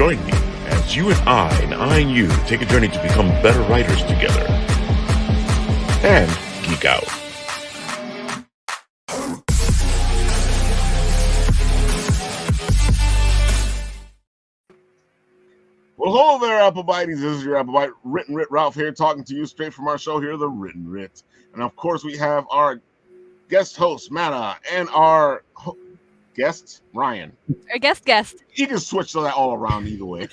Join me as you and I you take a journey to become better writers together and geek out. Well, hello there, Applebites. This is your Applebite, Written Writ Ralph here, talking to you straight from our show here, The Written Writ. And of course, we have our guest host, Matta, and our guest, Ryan. Our guest. You can switch that all around either way.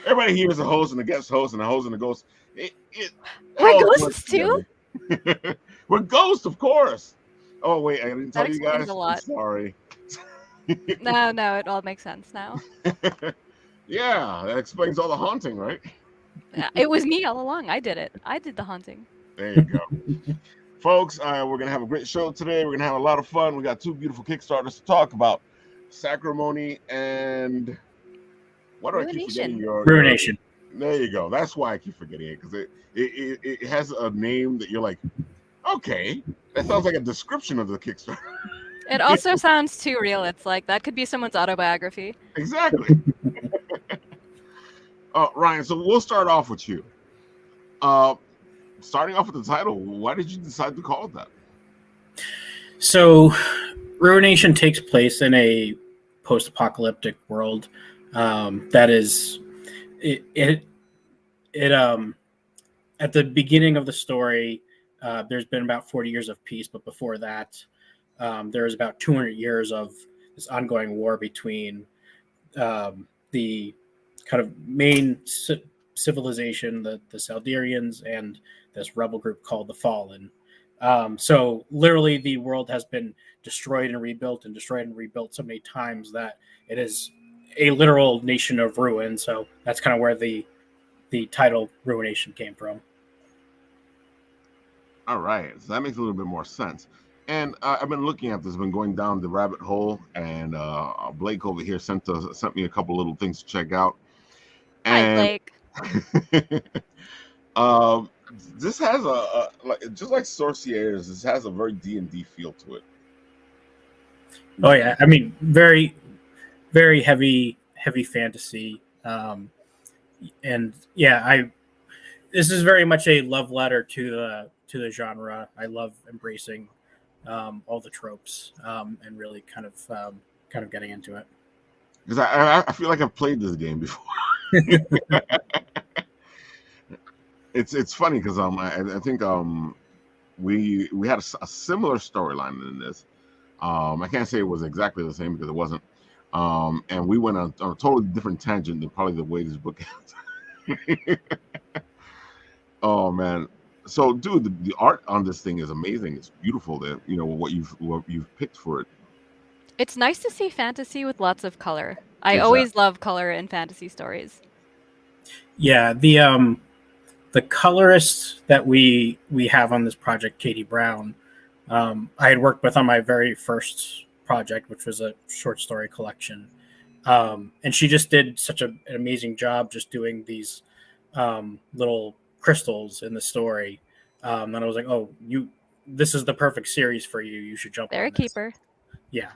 Everybody here is a host and a guest host and a host and a ghost. We're ghosts too? We're ghosts, of course. Oh, wait, I didn't tell you guys. A lot. Sorry. No, it all makes sense now. Yeah, that explains all the haunting, right? It was me all along. I did it. I did the haunting. There you go. Folks, we're going to have a great show today. We're going to have a lot of fun. We got two beautiful Kickstarters to talk about. Sacrimony and... What do I keep forgetting? Ruination. There you go. That's why I keep forgetting it, because it has a name that you're like, okay, that sounds like a description of the Kickstarter. It also sounds too real. It's like, that could be someone's autobiography. Exactly. Ryan, so we'll start off with you. Starting off with the title, why did you decide to call it that? So, Ruination takes place in a post-apocalyptic world that is it at the beginning of the story, there's been about 40 years of peace, but before that, there was about 200 years of this ongoing war between the kind of main civilization, the Saldarians, and this rebel group called the Fallen. So literally the world has been destroyed and rebuilt so many times that it is a literal nation of ruin. So that's kind of where the title Ruination came from. All right. So that makes a little bit more sense. And I've been looking at this, been going down the rabbit hole, and Blake over here sent me a couple little things to check out. And, hi, Blake. This has just like Sorciers, this has a very D&D feel to it. Oh yeah, I mean, very, very heavy fantasy, and yeah, this is very much a love letter to the genre. I love embracing all the tropes and really kind of getting into it. Because I feel like I've played this game before. It's funny because I think we had a similar storyline in this. I can't say it was exactly the same because it wasn't. And we went on a totally different tangent than probably the way this book ends. Oh man. So dude, the art on this thing is amazing. It's beautiful that what you've picked for it. It's nice to see fantasy with lots of color. I Exactly. always love color in fantasy stories. Yeah, the colorist that we have on this project, Katie Brown, I had worked with on my very first project, which was a short story collection. And she just did such an amazing job just doing these little crystals in the story. And I was like, oh, this is the perfect series for you. You should jump on They're a this. keeper. Yeah.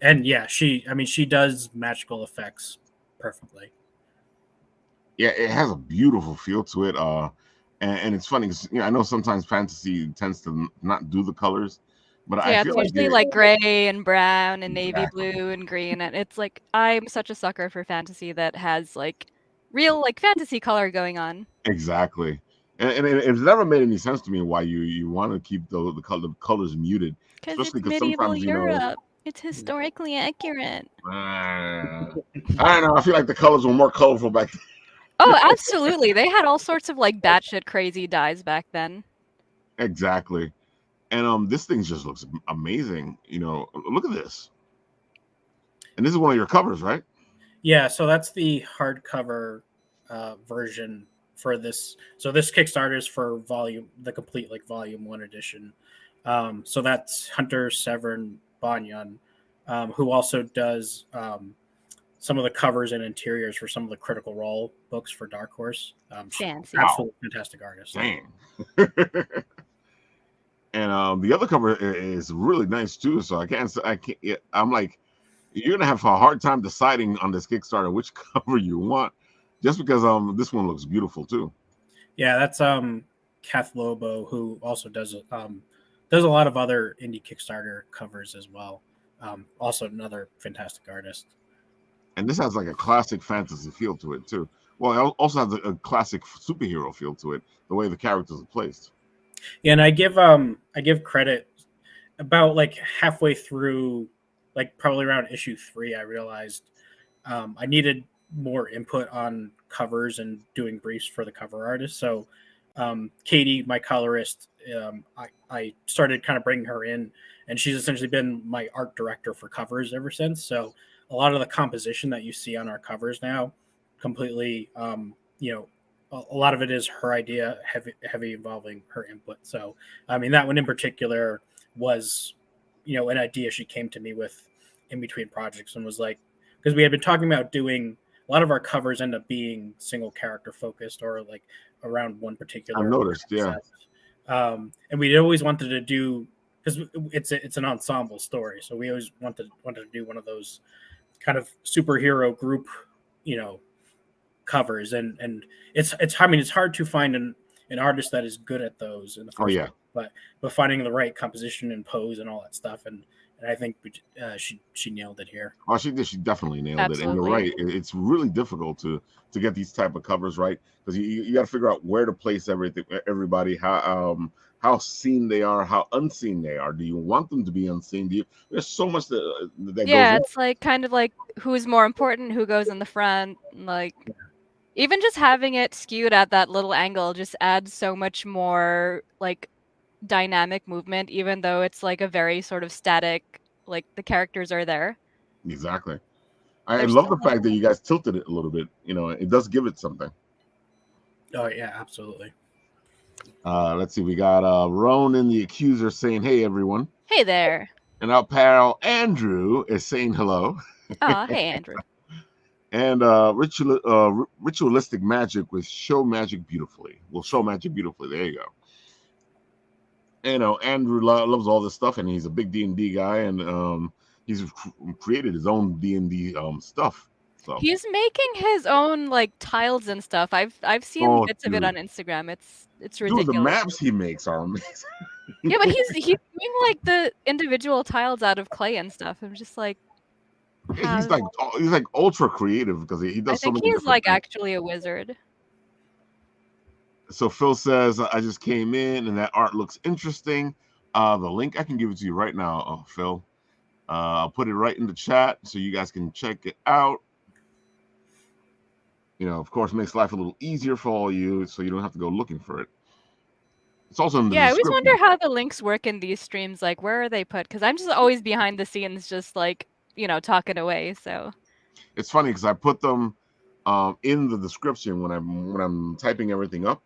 And yeah, she does magical effects perfectly. Yeah, it has a beautiful feel to it. And it's funny because I know sometimes fantasy tends to not do the colors, but I feel it's usually like gray and brown and navy blue and green, and it's like I'm such a sucker for fantasy that has like real like fantasy color going on. Exactly, and it's never made any sense to me why you want to keep the colors muted, because it's medieval Europe. It's historically accurate. I don't know. I feel like the colors were more colorful back then. Oh, absolutely. They had all sorts of like batshit crazy dyes back then. Exactly. And this thing just looks amazing. Look at this. And this is one of your covers, right? Yeah, so that's the hardcover version for this. So this Kickstarter is for the complete volume 1 edition. So that's Hunter Severn Banyan, who also does some of the covers and interiors for some of the Critical Role books for Dark Horse. Fancy. Absolutely fantastic artist. Dang. And the other cover is really nice too. So I'm like, you're gonna have a hard time deciding on this Kickstarter which cover you want, just because this one looks beautiful too. Yeah, that's Kath Lobo, who also does a lot of other indie Kickstarter covers as well. Also another fantastic artist. And this has like a classic fantasy feel to it too. Well, it also has a classic superhero feel to it, the way the characters are placed. Yeah, and I give credit about like halfway through, like probably around issue 3, I realized I needed more input on covers and doing briefs for the cover artist. So Katie, my colorist, I started kind of bringing her in, and she's essentially been my art director for covers ever since. So a lot of the composition that you see on our covers now, completely, a lot of it is her idea, heavy involving her input. So I mean, that one in particular was, an idea she came to me with in between projects, and was like, because we had been talking about doing a lot of our covers end up being single character focused, or like around one particular. I've noticed, yeah. And we always wanted to do, because it's an ensemble story, so we always wanted to do one of those kind of superhero group, covers, and it's I mean, it's hard to find an artist that is good at those in the first place, but finding the right composition and pose and all that stuff, and I think she nailed it here. Oh, she did. She definitely nailed Absolutely. it. And you're right. It's really difficult to get these type of covers right, because you got to figure out where to place everybody, how seen they are, how unseen they are. Do you want them to be unseen? There's so much that yeah, goes it's like kind of like who's more important, who goes in the front, like. Even just having it skewed at that little angle just adds so much more like dynamic movement, even though it's like a very sort of static, like the characters are there. Exactly. I There's love still the fact that you guys tilted it a little bit. It does give it something. Oh yeah, absolutely. Let's see. We got Ronan the Accuser saying, "Hey everyone." Hey there. And our pal Andrew is saying hello. Oh, hey Andrew. And ritualistic magic with show magic beautifully. We'll show magic beautifully. There you go. Andrew loves all this stuff, and he's a big D&D guy, and he's created his own D&D stuff. So he's making his own like tiles and stuff. I've seen bits of it on Instagram. It's ridiculous. Dude, the maps he makes are amazing. Yeah, but he's doing like the individual tiles out of clay and stuff. I'm just like, he's like ultra creative, because he does so many. I think he's like things. Actually a wizard. So Phil says, I just came in and that art looks interesting. The link, I can give it to you right now, Phil. I'll put it right in the chat so you guys can check it out. Of course, makes life a little easier for all you, so you don't have to go looking for it. It's also in the description. I always wonder how the links work in these streams. Like, where are they put? Because I'm just always behind the scenes, just like, talking away. So it's funny because I put them in the description when I'm typing everything up,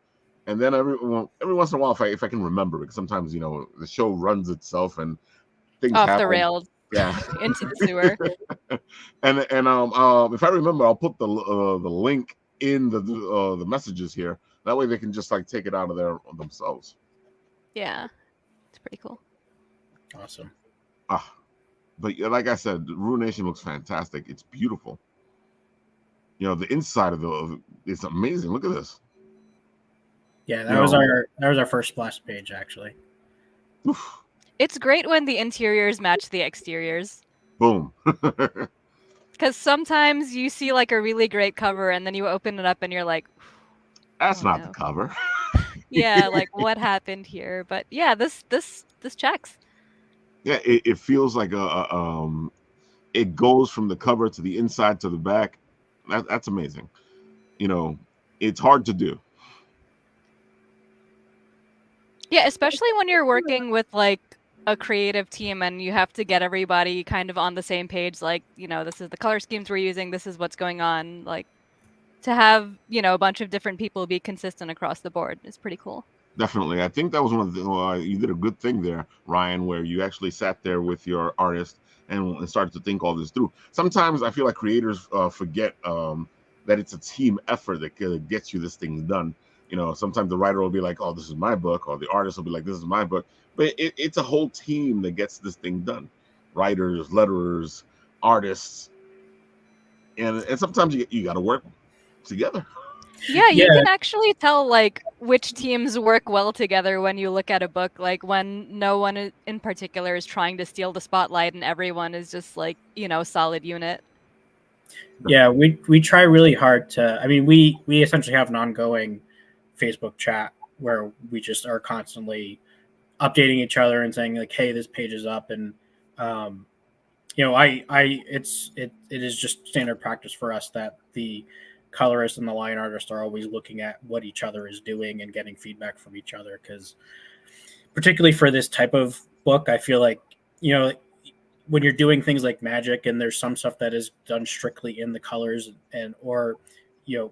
and then every once in a while, if I can remember, because sometimes the show runs itself and things off happen. The rails. Yeah, into the sewer. and if I remember, I'll put the link in the messages here. That way they can just like take it out of there themselves. Yeah, it's pretty cool. Awesome. But like I said, Ruination looks fantastic. It's beautiful. The inside of it's amazing. Look at this. Yeah, that was our first splash page, actually. Oof. It's great when the interiors match the exteriors. Boom. Because sometimes you see like a really great cover and then you open it up and you're like, that's not the cover. Yeah, like what happened here? But yeah, this checks. Yeah, it feels like it goes from the cover to the inside to the back. That's amazing. It's hard to do. Yeah, especially when you're working with like a creative team and you have to get everybody kind of on the same page. Like, this is the color schemes we're using. This is what's going on. Like, to have, a bunch of different people be consistent across the board is pretty cool. Definitely. I think that was one of the, you did a good thing there, Ryan, where you actually sat there with your artist and started to think all this through. Sometimes I feel like creators forget that it's a team effort that gets you this thing done. Sometimes the writer will be like, oh, this is my book, or the artist will be like, this is my book. But it's a whole team that gets this thing done. Writers, letterers, artists, and sometimes you got to work together. Yeah, you Yeah. can actually tell like which teams work well together when you look at a book, like when no one in particular is trying to steal the spotlight and everyone is just like, solid unit. Yeah, we try really hard to. I mean, we essentially have an ongoing Facebook chat where we just are constantly updating each other and saying like, "Hey, this page is up," and it is just standard practice for us that the colorist and the line artist are always looking at what each other is doing and getting feedback from each other, because particularly for this type of book, I feel like when you're doing things like magic and there's some stuff that is done strictly in the colors, and or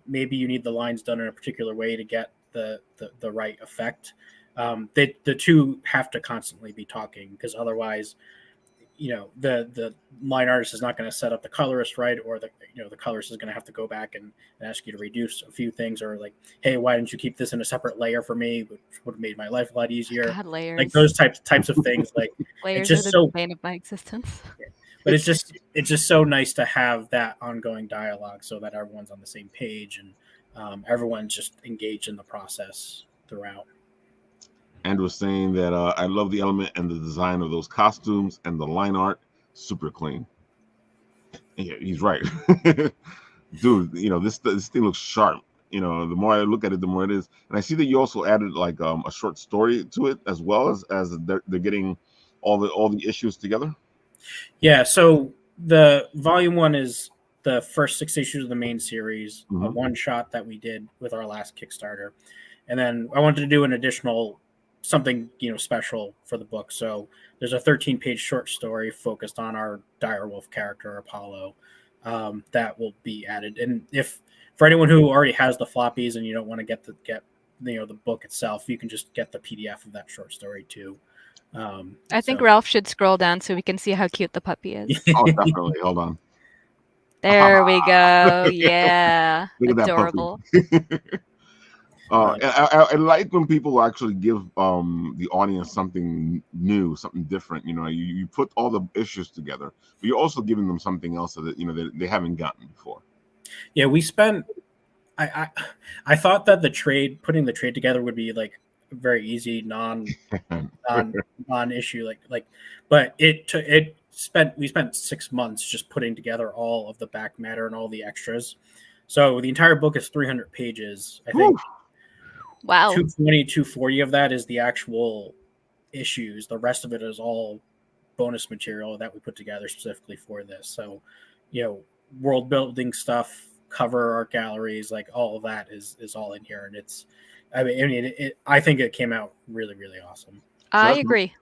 maybe you need the lines done in a particular way to get the right effect. The two have to constantly be talking, because otherwise the line artist is not going to set up the colorist right, or the colorist is going to have to go back and ask you to reduce a few things, or like, hey, why didn't you keep this in a separate layer for me, which would have made my life a lot easier. God, layers. Like those types of things. Like layers it's just are the bane of my existence. but it's just so nice to have that ongoing dialogue so that everyone's on the same page, and everyone's just engaged in the process throughout. Andrew was saying that I love the element and the design of those costumes and the line art, super clean. Yeah, he's right. Dude, this thing looks sharp. The more I look at it, the more it is. And I see that you also added like a short story to it, as well as they're getting all the issues together. Yeah, so the volume 1 is the first 6 issues of the main series, a one shot that we did with our last Kickstarter. And then I wanted to do an additional something special for the book. So there's a 13-page short story focused on our direwolf character Apollo that will be added. And if for anyone who already has the floppies and you don't want to get the book itself, you can just get the PDF of that short story too. I think Ralph should scroll down so we can see how cute the puppy is. Oh, definitely. Hold on. There we go. Yeah. Look at adorable. That puppy. I like when people actually give the audience something new, something different. You put all the issues together, but you're also giving them something else that they haven't gotten before. Yeah, we spent. I thought that putting the trade together would be like very easy, non issue, but we spent 6 months just putting together all of the back matter and all the extras. So the entire book is 300 pages. I think. Wow. 220, 240 of that is the actual issues. The rest of it is all bonus material that we put together specifically for this. So, world building stuff, cover art galleries, like all of that is all in here. And I think it came out really, really awesome. I agree.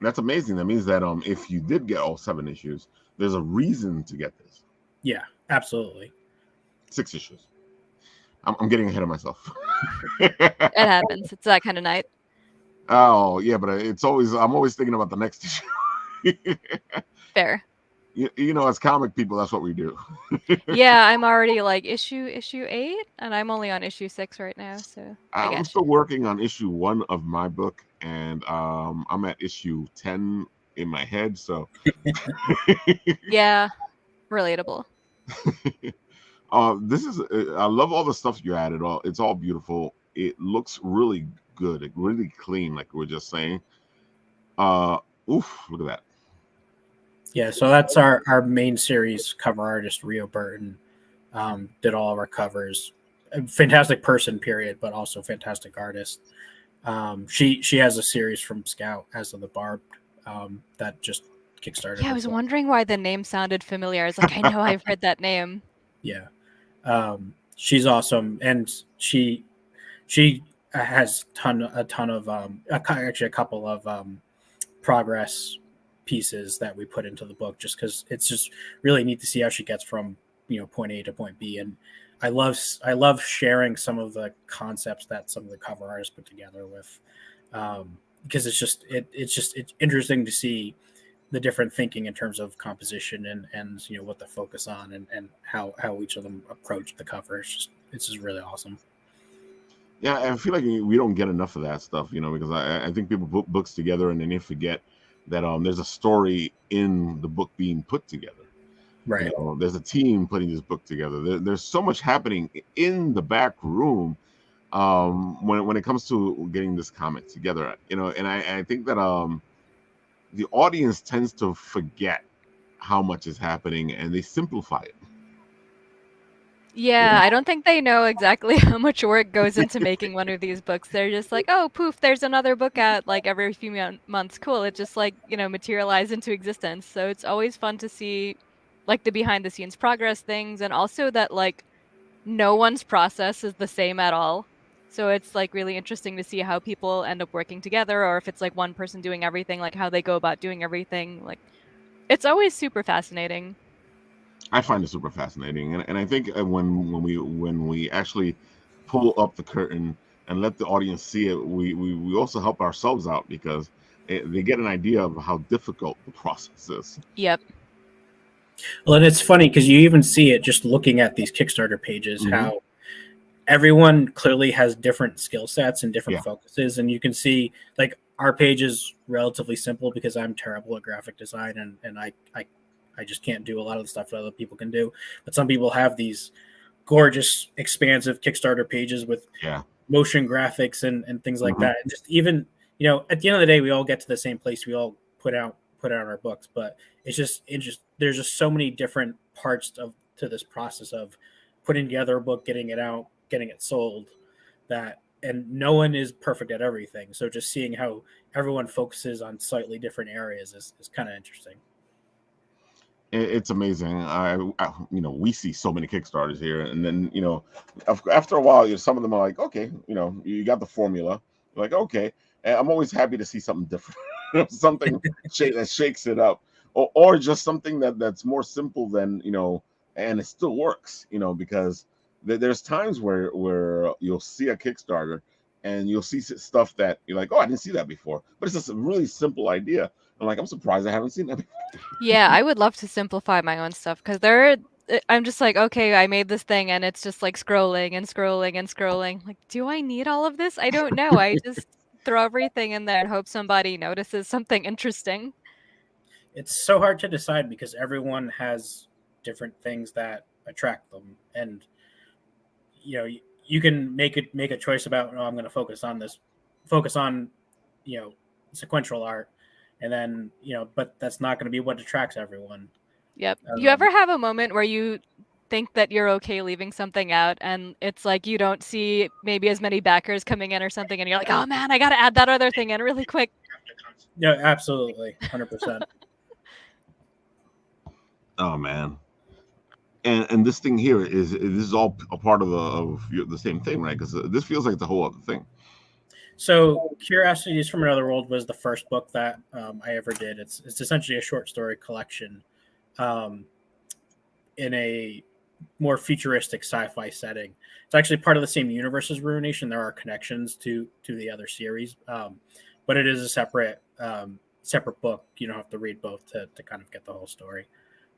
That's amazing. That means that if you did get all 7 issues, there's a reason to get this. Yeah, absolutely. 6 issues. I'm getting ahead of myself. It happens. It's that kind of night. Oh yeah, but I'm always thinking about the next issue. Fair. As comic people, that's what we do. Yeah, I'm already like issue 8, and I'm only on issue 6 right now. So I'm still working on issue 1 of my book, and I'm at issue 10 in my head. So yeah, relatable. I love all the stuff you added. It's all beautiful. It looks really good, really clean, like we were just saying. Look at that. Yeah, so that's our main series cover artist, Rio Burton. Did all of our covers. A fantastic person, period, but also fantastic artist. She has a series from Scout, as of the Barbed, that just kickstarted. Yeah, I was wondering why the name sounded familiar. I was like, I know I've heard that name. Yeah. She's awesome, and she has a ton of actually a couple of progress pieces that we put into the book, just because it's just really neat to see how she gets from point A to point B. And I love sharing some of the concepts that some of the cover artists put together with, because it's interesting to see the different thinking in terms of composition and what to focus on and how each of them approach the cover. It's just really awesome. Yeah, I feel like we don't get enough of that stuff, because I think people put books together and then they forget that there's a story in the book being put together. Right. There's a team putting this book together. There's so much happening in the back room when it comes to getting this comic together. And I think that the audience tends to forget how much is happening, and they simplify it. Yeah, I don't think they know exactly how much work goes into making one of these books. They're just like, oh, poof, there's another book out like every few months. Cool. It just like, materialized into existence. So it's always fun to see like the behind the scenes progress things, and also that like no one's process is the same at all. So it's like really interesting to see how people end up working together, or if it's like one person doing everything, like how they go about doing everything. Like it's always super fascinating. I find it super fascinating, and I think when we actually pull up the curtain and let the audience see it, we also help ourselves out, because they get an idea of how difficult the process is. Yep. Well, and it's funny because you even see it just looking at these Kickstarter pages, how everyone clearly has different skill sets and different focuses, and you can see like our page is relatively simple because I'm terrible at graphic design, and I just can't do a lot of the stuff that other people can do. But some people have these gorgeous, expansive Kickstarter pages with motion graphics and things like that. And just even, at the end of the day, we all get to the same place. We all put out our books, but it's just there's just so many different parts to this process of putting together a book, getting it out, getting it sold, and no one is perfect at everything. So just seeing how everyone focuses on slightly different areas is kind of interesting. It's amazing. We see so many Kickstarters here, and then after a while, some of them are like, okay, you got the formula. You're like, okay, and I'm always happy to see something different, something that shakes it up, or just something that's more simple than and it still works, because there's times where you'll see a Kickstarter and you'll see stuff that you're like, oh, I didn't see that before, but it's just a really simple idea. I'm surprised I haven't seen that before. Yeah, I would love to simplify my own stuff, because I'm just like, okay, I made this thing and it's just like scrolling and scrolling and scrolling. Like, do I need all of this? I don't know. I just throw everything in there and hope somebody notices something interesting. It's so hard to decide because everyone has different things that attract them, and you can make a choice about, I'm going to focus on sequential art, and then but that's not going to be what attracts everyone. Yep. You ever have a moment where you think that you're okay leaving something out, and it's like you don't see maybe as many backers coming in or something, and you're like, oh man, I got to add that other thing in really quick? Yeah, absolutely. 100%. Oh man. And this thing here this is all a part of the same thing, right? Because this feels like the whole other thing. So Curiosities from Another World was the first book that I ever did. It's essentially a short story collection in a more futuristic sci-fi setting. It's actually part of the same universe as Ruination. There are connections to the other series, but it is a separate book. You don't have to read both to kind of get the whole story.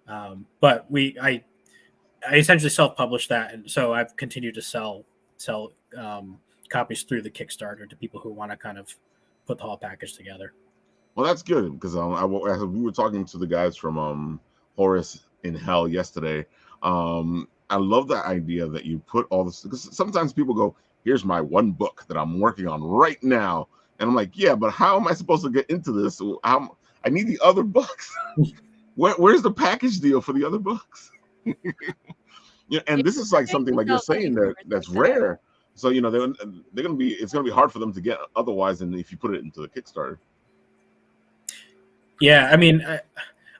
But I essentially self-published that, and so I've continued to sell copies through the Kickstarter to people who want to kind of put the whole package together. Well, that's good, because we were talking to the guys from Horus in Hell yesterday. I love the idea that you put all this, because sometimes people go, here's my one book that I'm working on right now, and I'm like, yeah, but how am I supposed to get into this? I need the other books. Where's the package deal for the other books? And this is like something like you're saying that's rare. So they're gonna be, it's gonna be hard for them to get otherwise than if you put it into the Kickstarter. Yeah, I mean,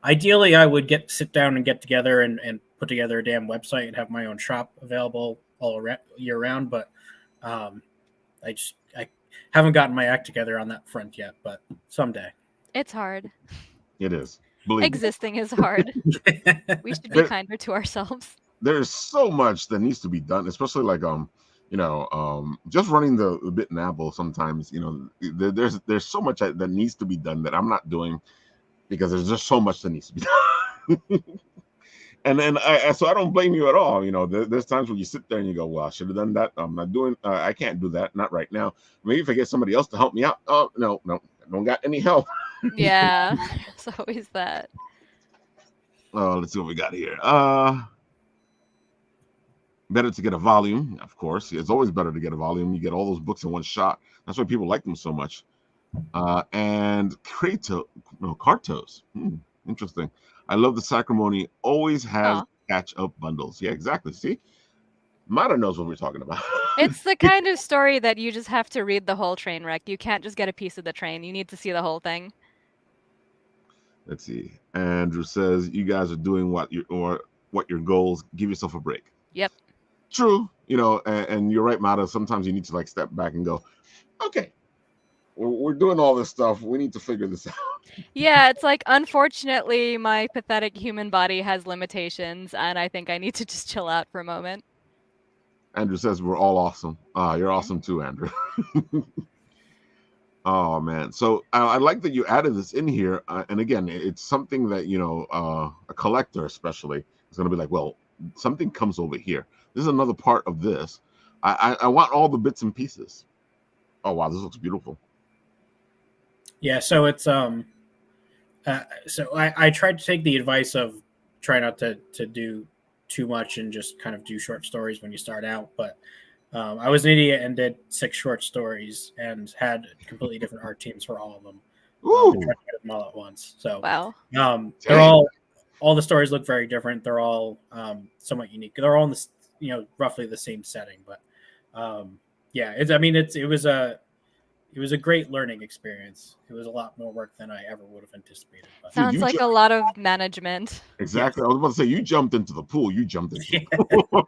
ideally, I would sit down and get together and put together a damn website and have my own shop available all year round. But I haven't gotten my act together on that front yet. But someday. It's hard. It is. Existing is hard. We should be kinder to ourselves. There's so much that needs to be done, especially like just running the Bit and Apple. Sometimes there's so much that needs to be done that I'm not doing, because there's just so much that needs to be done. And then so I don't blame you at all. There's times when you sit there and you go, well, I should have done that. I'm not doing. I can't do that. Not right now. Maybe if I get somebody else to help me out. Oh no, I don't got any help. Yeah, it's always that. Let's see what we got here. Better to get a volume, of course. It's always better to get a volume. You get all those books in one shot. That's why people like them so much. And Cartos. Interesting. I love the Sacrimony. Always has Aw. catch-up bundles. Yeah, exactly. See? Mata knows what we're talking about. It's the kind of story that you just have to read the whole train wreck. You can't just get a piece of the train. You need to see the whole thing. Let's see. Andrew says you guys are doing what your goals. Give yourself a break. Yep. True. And you're right, Mata. Sometimes you need to like step back and go, okay, we're doing all this stuff. We need to figure this out. Yeah, it's like, unfortunately, my pathetic human body has limitations, and I think I need to just chill out for a moment. Andrew says we're all awesome. You're awesome too, Andrew. Oh man, so I like that you added this in here, and again, it's something that a collector especially is going to be like, well, something comes over here. This is another part of this. I want all the bits and pieces. Oh wow, this looks beautiful. Yeah, so it's so I tried to take the advice of try not to do too much and just kind of do short stories when you start out, but I was an idiot and did 6 short stories and had completely different art teams for all of them. Ooh. Tried to get them all at once. So Wow. they're all the stories look very different. They're all somewhat unique. They're all in this, roughly the same setting, but yeah, it was a great learning experience. It was a lot more work than I ever would have anticipated. But. Sounds like a lot of management. Exactly. I was about to say, you jumped into the pool. You jumped into the pool.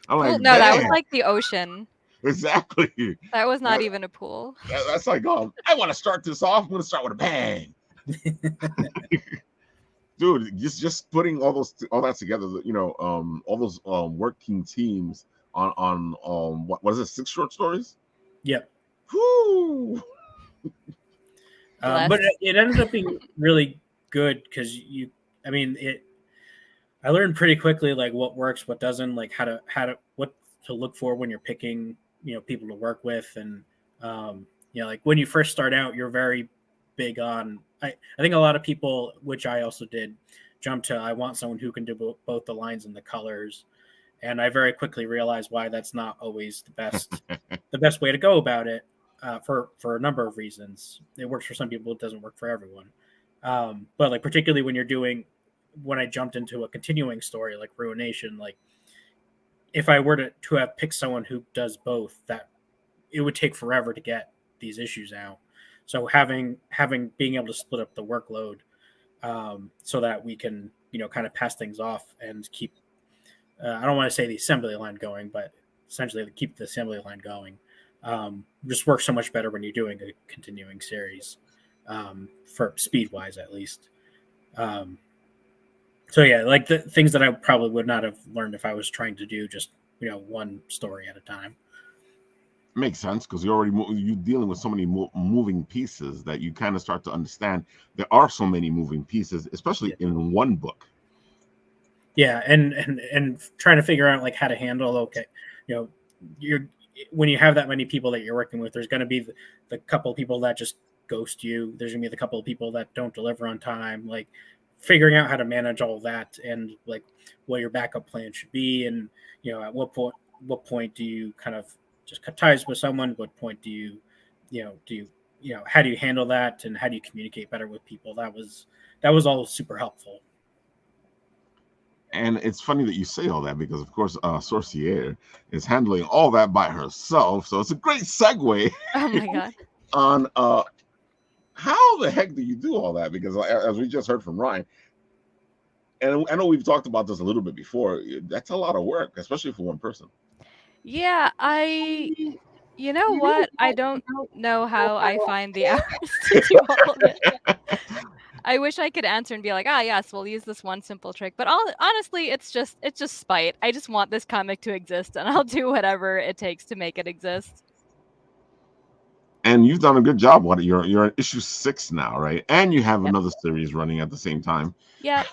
I'm like, no, that was like the ocean. Exactly. That was not even a pool. That's like, I want to start this off. I'm going to start with a bang. Dude, just putting all that together, all those working teams on what was it, 6 short stories? Yep. Whoo! But it ended up being really good because I learned pretty quickly like what works, what doesn't, like what to look for when you're picking, people to work with, and like when you first start out, you're very big on. I think a lot of people, which I also did, jump to I want someone who can do both the lines and the colors, and I very quickly realized why that's not always the best way to go about it. For a number of reasons, it works for some people, it doesn't work for everyone. But like particularly when I jumped into a continuing story like Ruination, like if I were to have picked someone who does both, that it would take forever to get these issues out. So being able to split up the workload so that we can kind of pass things off and keep I don't want to say the assembly line going, but essentially to keep the assembly line going. Just works so much better when you're doing a continuing series, for speed wise at least. So yeah, like the things that I probably would not have learned if I was trying to do just one story at a time. Makes sense because you're dealing with so many moving pieces that you kind of start to understand there are so many moving pieces, especially in one book. Yeah, and trying to figure out like how to handle when you have that many people that you're working with, there's going to be the couple of people that just ghost you. There's going to be the couple of people that don't deliver on time. Like figuring out how to manage all that and like what your backup plan should be, and at what point do you kind of just cut ties with someone? What point do you how do you handle that, and how do you communicate better with people? That was all super helpful. And it's funny that you say all that because, of course, Sorcier is handling all that by herself. So it's a great segue. Oh my god! On how the heck do you do all that? Because as we just heard from Ryan, and I know we've talked about this a little bit before, that's a lot of work, especially for one person. Yeah, you know what? I don't know how I find the hours to do all of it. I wish I could answer and be like, yes, we'll use this one simple trick. But honestly, it's just spite. I just want this comic to exist, and I'll do whatever it takes to make it exist. And you've done a good job. You're at issue 6 now, right? And you have another series running at the same time. Yeah,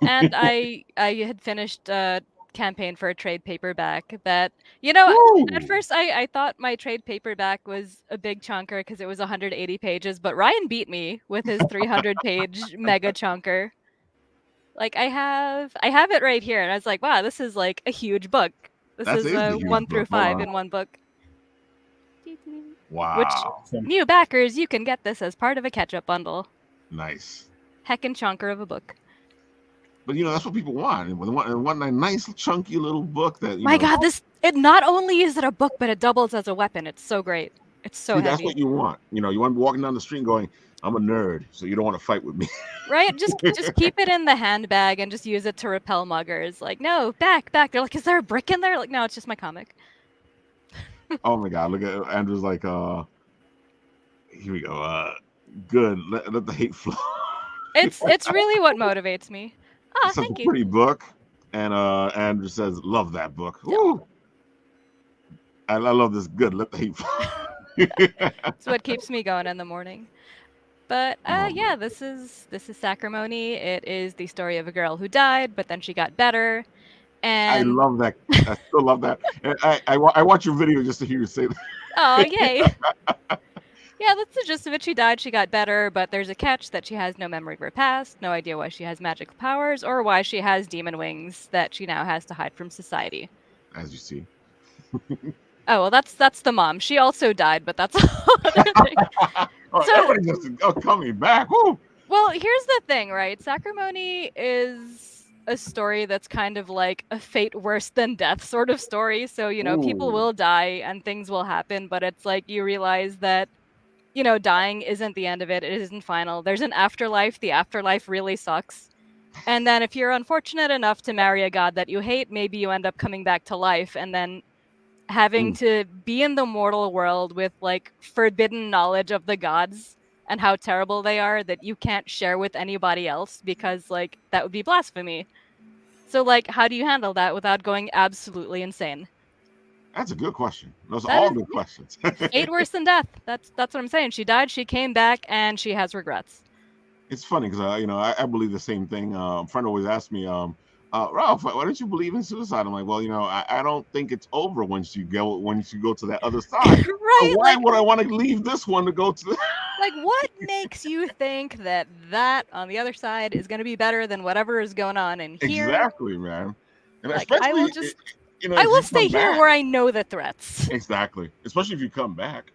and I had finished a campaign for a trade paperback that at first I thought my trade paperback was a big chunker because it was 180 pages, but Ryan beat me with his 300 page mega chunker. Like I have it right here, and I was like, wow, this is like a huge book. This That is is a huge 1 through book. Hold 5 on. in one book. Which Wow. new backers, you can get this as part of a catch-up bundle. Nice. Heckin' chunker of a book. But that's what people want. They want a nice chunky little book that My God, it not only is it a book, but it doubles as a weapon. It's so great. It's so See, heavy. that's what you want. You want to be walking down the street going, I'm a nerd, so you don't want to fight with me. Right? Just keep it in the handbag and just use it to repel muggers. Like, no, back. They're like, is there a brick in there? Like, no, it's just my comic. Oh my God, look at Andrew's like, here we go. Good. Let the hate flow. It's really what motivates me. Oh, Such thank a you. pretty book. And Andrew says, love that book. Woo! I love this. Good. Let the hate flow. It's what keeps me going in the morning. But yeah, this is Sacrimony. It is the story of a girl who died, but then she got better. And I love that. I still love that. And I watch your video just to hear you say that. Oh, yay. Yeah, that's the gist of it. She died, she got better, but there's a catch that she has no memory of her past, no idea why she has magical powers, or why she has demon wings that she now has to hide from society. As you see. Oh, well, that's the mom. She also died, but that's a whole other thing. Everybody just coming back. Woo! Well, here's the thing, right? Sacrimony is a story that's kind of like a fate worse than death sort of story. So, people will die and things will happen, but it's like you realize that, dying isn't the end of it. It isn't final. There's an afterlife. The afterlife really sucks. And then if you're unfortunate enough to marry a god that you hate, maybe you end up coming back to life and then having to be in the mortal world with like forbidden knowledge of the gods and how terrible they are that you can't share with anybody else because like that would be blasphemy. So like how do you handle that without going absolutely insane? That's a good question. Those are all good questions. Fate worse than death. That's what I'm saying. She died, she came back, and she has regrets. It's funny because I believe the same thing. A friend always asks me, Ralph, why don't you believe in suicide? I'm like, well, I don't think it's over once you go to that other side. Right? So why would I want to leave this one to go to? Like, what makes you think that on the other side is going to be better than whatever is going on in here? Exactly, man. And like, especially, I will just, I will stay here where I know the threats. Exactly, especially if you come back.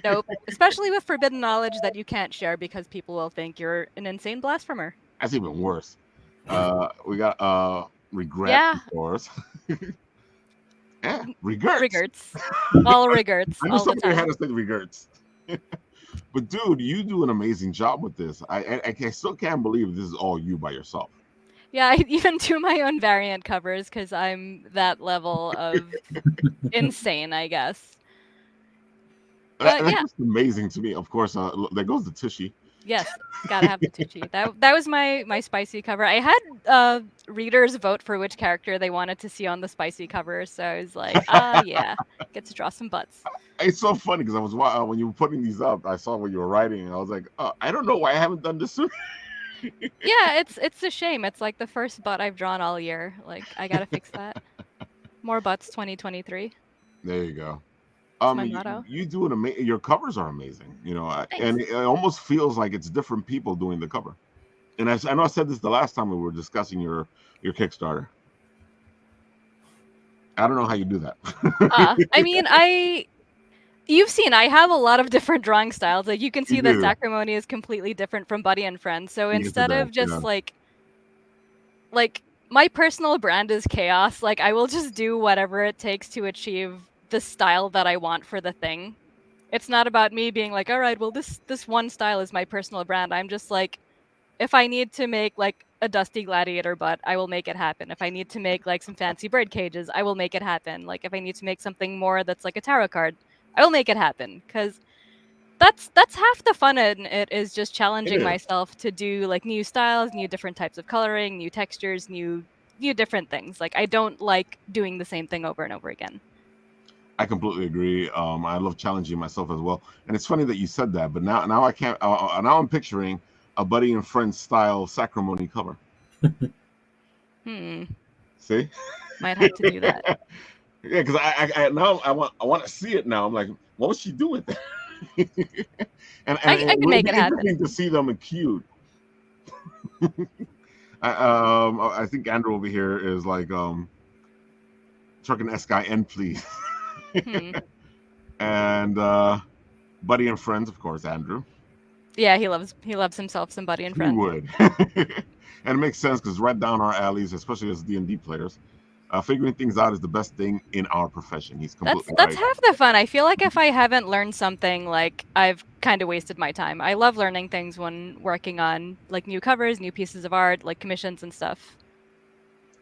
Nope. Especially with forbidden knowledge that you can't share because people will think you're an insane blasphemer. That's even worse. We got regret, of course. Yeah, regrets. All regrets. I knew somebody had to say regrets. But dude, you do an amazing job with this. I still can't believe this is all you by yourself. Yeah, I even do my own variant covers because I'm that level of insane, I guess. That's just amazing to me. Of course, there goes the Tushy. Yes, gotta have the Tushy. That was my spicy cover. I had readers vote for which character they wanted to see on the spicy cover, so I was like, yeah, get to draw some butts. It's so funny because I was when you were putting these up, I saw what you were writing, and I was like, I don't know why I haven't done this sooner. Yeah, it's a shame. It's like the first butt I've drawn all year. Like I gotta fix that. More butts 2023. There you go. My motto. You do your covers are amazing, and it almost feels like it's different people doing the cover. And I know I said this the last time we were discussing your Kickstarter. I don't know how you do that. I mean, you've seen I have a lot of different drawing styles. Like you can see that Sacrimony is completely different from Buddy and Friends. So instead of just like my personal brand is chaos. Like I will just do whatever it takes to achieve the style that I want for the thing. It's not about me being like, all right, well this one style is my personal brand. I'm just like, if I need to make like a dusty gladiator butt, I will make it happen. If I need to make like some fancy bird cages, I will make it happen. Like if I need to make something more that's like a tarot card, I will make it happen. Because that's half the fun in it, is just challenging myself to do like new styles, new different types of coloring, new textures, new different things. Like I don't like doing the same thing over and over again. I completely agree. I love challenging myself as well. And it's funny that you said that, but now I can't. Now I'm picturing a Buddy and Friends style Sacrimony cover. See? Might have to do that. Yeah, because I now I want to see it now. I'm like, what was she doing there? and I can make it happen. To see them cute. I think Andrew over here is like Truck and S-Guy please. Hmm. And Buddy and Friends, of course, Andrew. Yeah, he loves himself some Buddy and He Friends. would. And it makes sense because right down our alleys, especially as D&D players, figuring things out is the best thing in our profession. He's completely That's right. half the fun. I feel like if I haven't learned something, like I've kind of wasted my time. I love learning things when working on like new covers, new pieces of art, like commissions and stuff.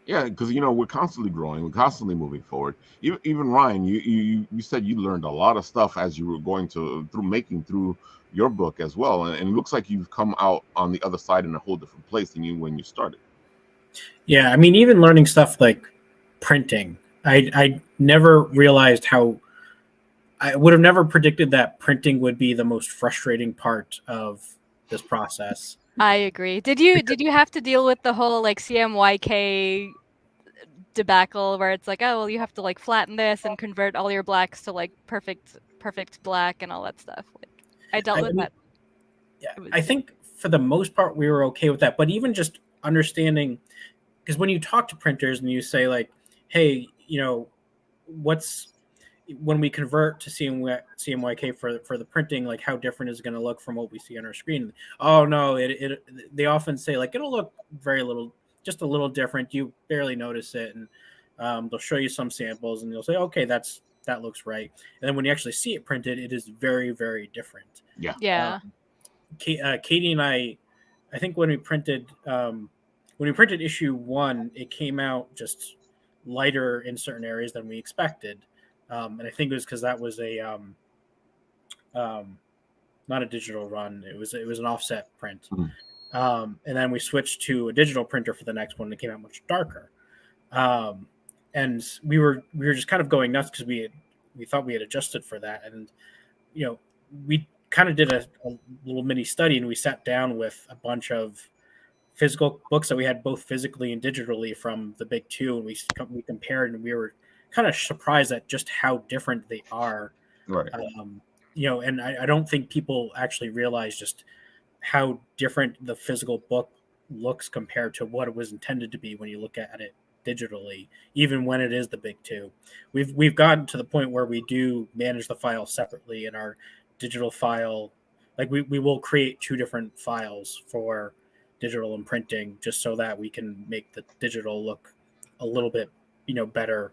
Yeah, because we're constantly growing, we're constantly moving forward. Even Ryan, you said you learned a lot of stuff as you were going through your book as well, and it looks like you've come out on the other side in a whole different place than you when you started. Yeah, I mean, even learning stuff like printing, I never realized how I would have never predicted that printing would be the most frustrating part of this process. I agree. Did you have to deal with the whole like CMYK debacle where it's like, oh well, you have to like flatten this and convert all your blacks to like perfect black and all that stuff. Like I dealt with that. Yeah, It was- I think for the most part we were okay with that. But even just understanding, because when you talk to printers and you say like, hey, what's when we convert to CMYK for the printing, like how different is it going to look from what we see on our screen? Oh no, they often say like it'll look just a little different. You barely notice it, and they'll show you some samples, and you'll say, okay, that looks right. And then when you actually see it printed, it is very, very different. Yeah. Yeah. Katie and I think when we printed issue 1, it came out just lighter in certain areas than we expected. And I think it was because that was a not a digital run. It was an offset print. Mm. And then we switched to a digital printer for the next one. That came out much darker. And we were just kind of going nuts because we thought we had adjusted for that. And we kind of did a little mini study, and we sat down with a bunch of physical books that we had both physically and digitally from the big two, and we compared, and we were kind of surprised at just how different they are. Right. And I don't think people actually realize just how different the physical book looks compared to what it was intended to be when you look at it digitally, even when it is the big two. We've gotten to the point where we do manage the file separately in our digital file. Like we will create 2 different files for digital and printing, just so that we can make the digital look a little bit better,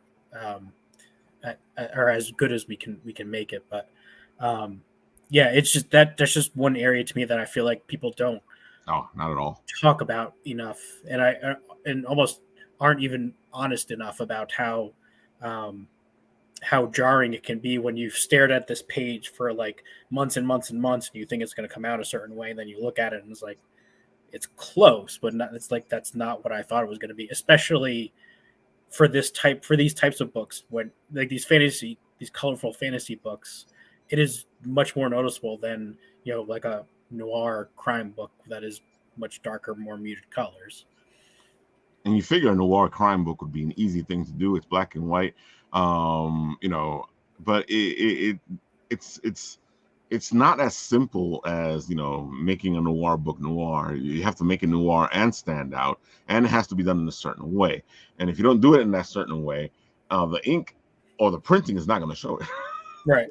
or as good as we can make it. But yeah, it's just that's just one area to me that I feel like people don't not at all talk about enough, and almost aren't even honest enough about how jarring it can be when you've stared at this page for like months and months and months, and you think it's going to come out a certain way, and then you look at it and it's like, it's close, but not, it's like, that's not what I thought it was going to be, especially for these types of books, when like these colorful fantasy books. It is much more noticeable than like a noir crime book that is much darker, more muted colors. And you figure a noir crime book would be an easy thing to do. It's black and white, but it's not as simple as making a noir book noir. You have to make it noir and stand out, and it has to be done in a certain way. And if you don't do it in that certain way, the ink or the printing is not going to show it. Right.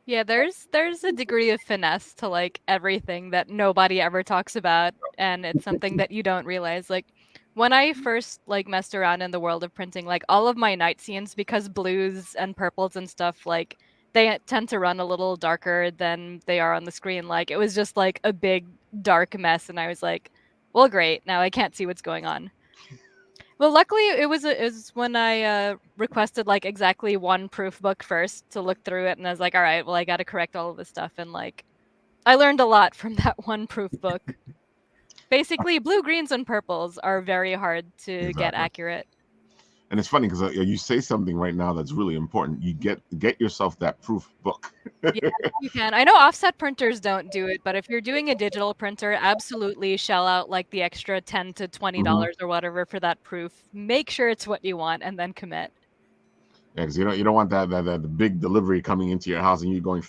Yeah, there's a degree of finesse to like everything that nobody ever talks about, and it's something that you don't realize. Like when I first like messed around in the world of printing, like all of my night scenes, because blues and purples and stuff, like they tend to run a little darker than they are on the screen. Like it was just like a big dark mess, and I was like, well, great, now I can't see what's going on. Well, luckily it was when I requested like exactly one proof book first to look through it, and I was like, all right, well, I got to correct all of this stuff, and like I learned a lot from that one proof book. Basically, blue, greens, and purples are very hard to get accurate. And it's funny because you say something right now that's really important. You get yourself that proof book. Yeah, you can. I know offset printers don't do it, but if you're doing a digital printer, absolutely shell out like the extra $10 to $20 or whatever for that proof. Make sure it's what you want, and then commit. Yeah, because you don't want that big delivery coming into your house and you going.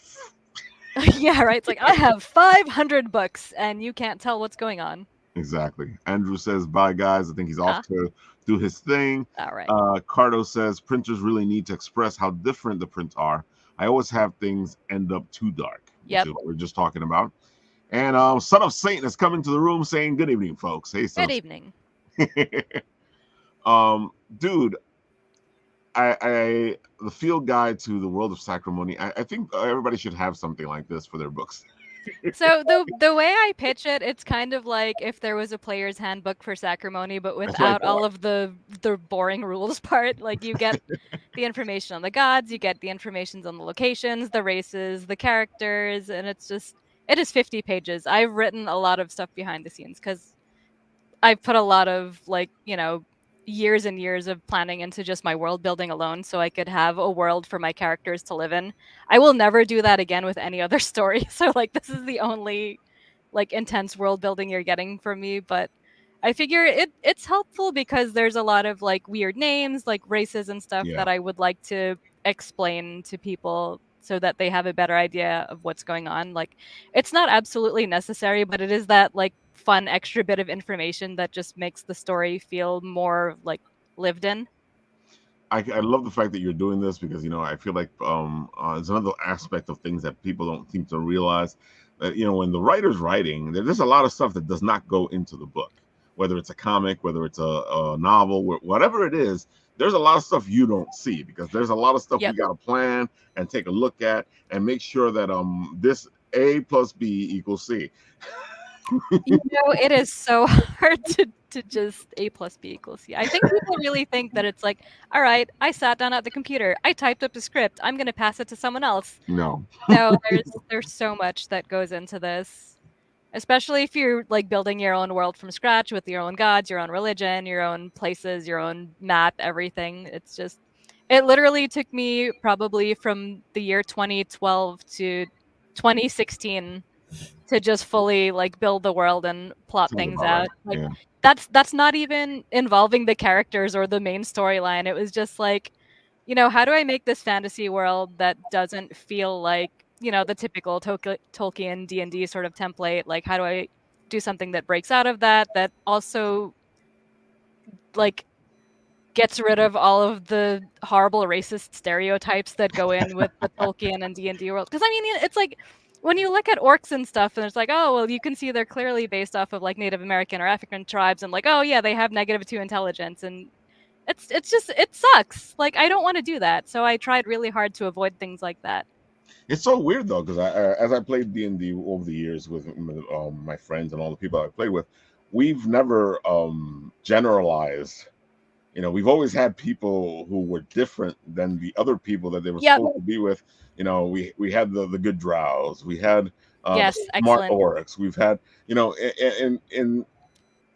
Yeah, right. It's like I have 500 books, and you can't tell what's going on. Exactly. Andrew says, bye, guys. I think he's off to do his thing. All right. Cardo says, printers really need to express how different the prints are. I always have things end up too dark, Yep. which is what we're just talking about. And Son of Satan has come into the room saying, good evening, folks. Hey, Son Good of evening. Dude, the field guide to the world of Sacrimony, I think everybody should have something like this for their books. So the way I pitch it, it's kind of like if there was a player's handbook for Sacrimony, but That's what I without thought. all of the boring rules part. Like you get the information on the gods, you get the information on the locations, the races, the characters, and it is 50 pages. I've written a lot of stuff behind the scenes because I've put a lot of years and years of planning into just my world building alone so I could have a world for my characters to live in. I will never do that again with any other story. So this is the only intense world building you're getting from me, but I figure it's helpful because there's a lot of weird names, races and stuff Yeah. that I would like to explain to people so that they have a better idea of what's going on. It's not absolutely necessary, but it is that fun extra bit of information that just makes the story feel more lived in. I love the fact that you're doing this because I feel like it's another aspect of things that people don't seem to realize that when the writer's writing, there's a lot of stuff that does not go into the book, whether it's a comic, whether it's a novel, whatever it is. There's a lot of stuff you don't see because there's a lot of stuff we Yep. got to plan and take a look at and make sure that this A plus B equals C. It is so hard to just A plus B equals C. I think people really think that it's all right, I sat down at the computer, I typed up a script, I'm going to pass it to someone else. No. No, there's so much that goes into this, especially if you're building your own world from scratch with your own gods, your own religion, your own places, your own map, everything. It literally took me probably from the year 2012 to 2016 to just fully build the world and plot Sounds things about right. out. Yeah. That's not even involving the characters or the main storyline. It was just how do I make this fantasy world that doesn't feel like the typical Tolkien D&D sort of template? How do I do something that breaks out of that also gets rid of all of the horrible racist stereotypes that go in with the Tolkien and D&D world? Because I mean, it's when you look at orcs and stuff, and it's oh well, you can see they're clearly based off of Native American or African tribes, and oh yeah, they have -2 intelligence, and it's just it sucks. I don't want to do that, so I tried really hard to avoid things like that. It's so weird though, because as I played D&D over the years with my friends and all the people I played with, we've never generalized. We've always had people who were different than the other people that they were supposed to be with. We had the good drows, we had Yes, the smart excellent. orcs, we've had and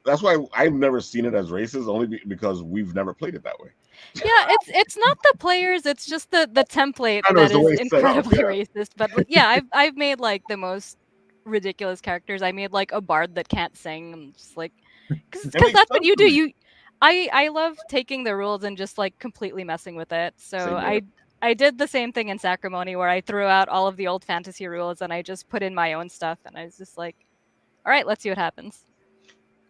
that's why I've never seen it as racist, only because we've never played it that way. Yeah, it's not the players, it's just the template I know that it's the is way it's set up. incredibly Yeah. racist. But yeah, I've made the most ridiculous characters. I made a bard that can't sing. I'm just because It makes that's what sense you to do. me. I love taking the rules and just completely messing with it. So Same here. I did the same thing in Sacrimony where I threw out all of the old fantasy rules and I just put in my own stuff, and I was just all right, let's see what happens.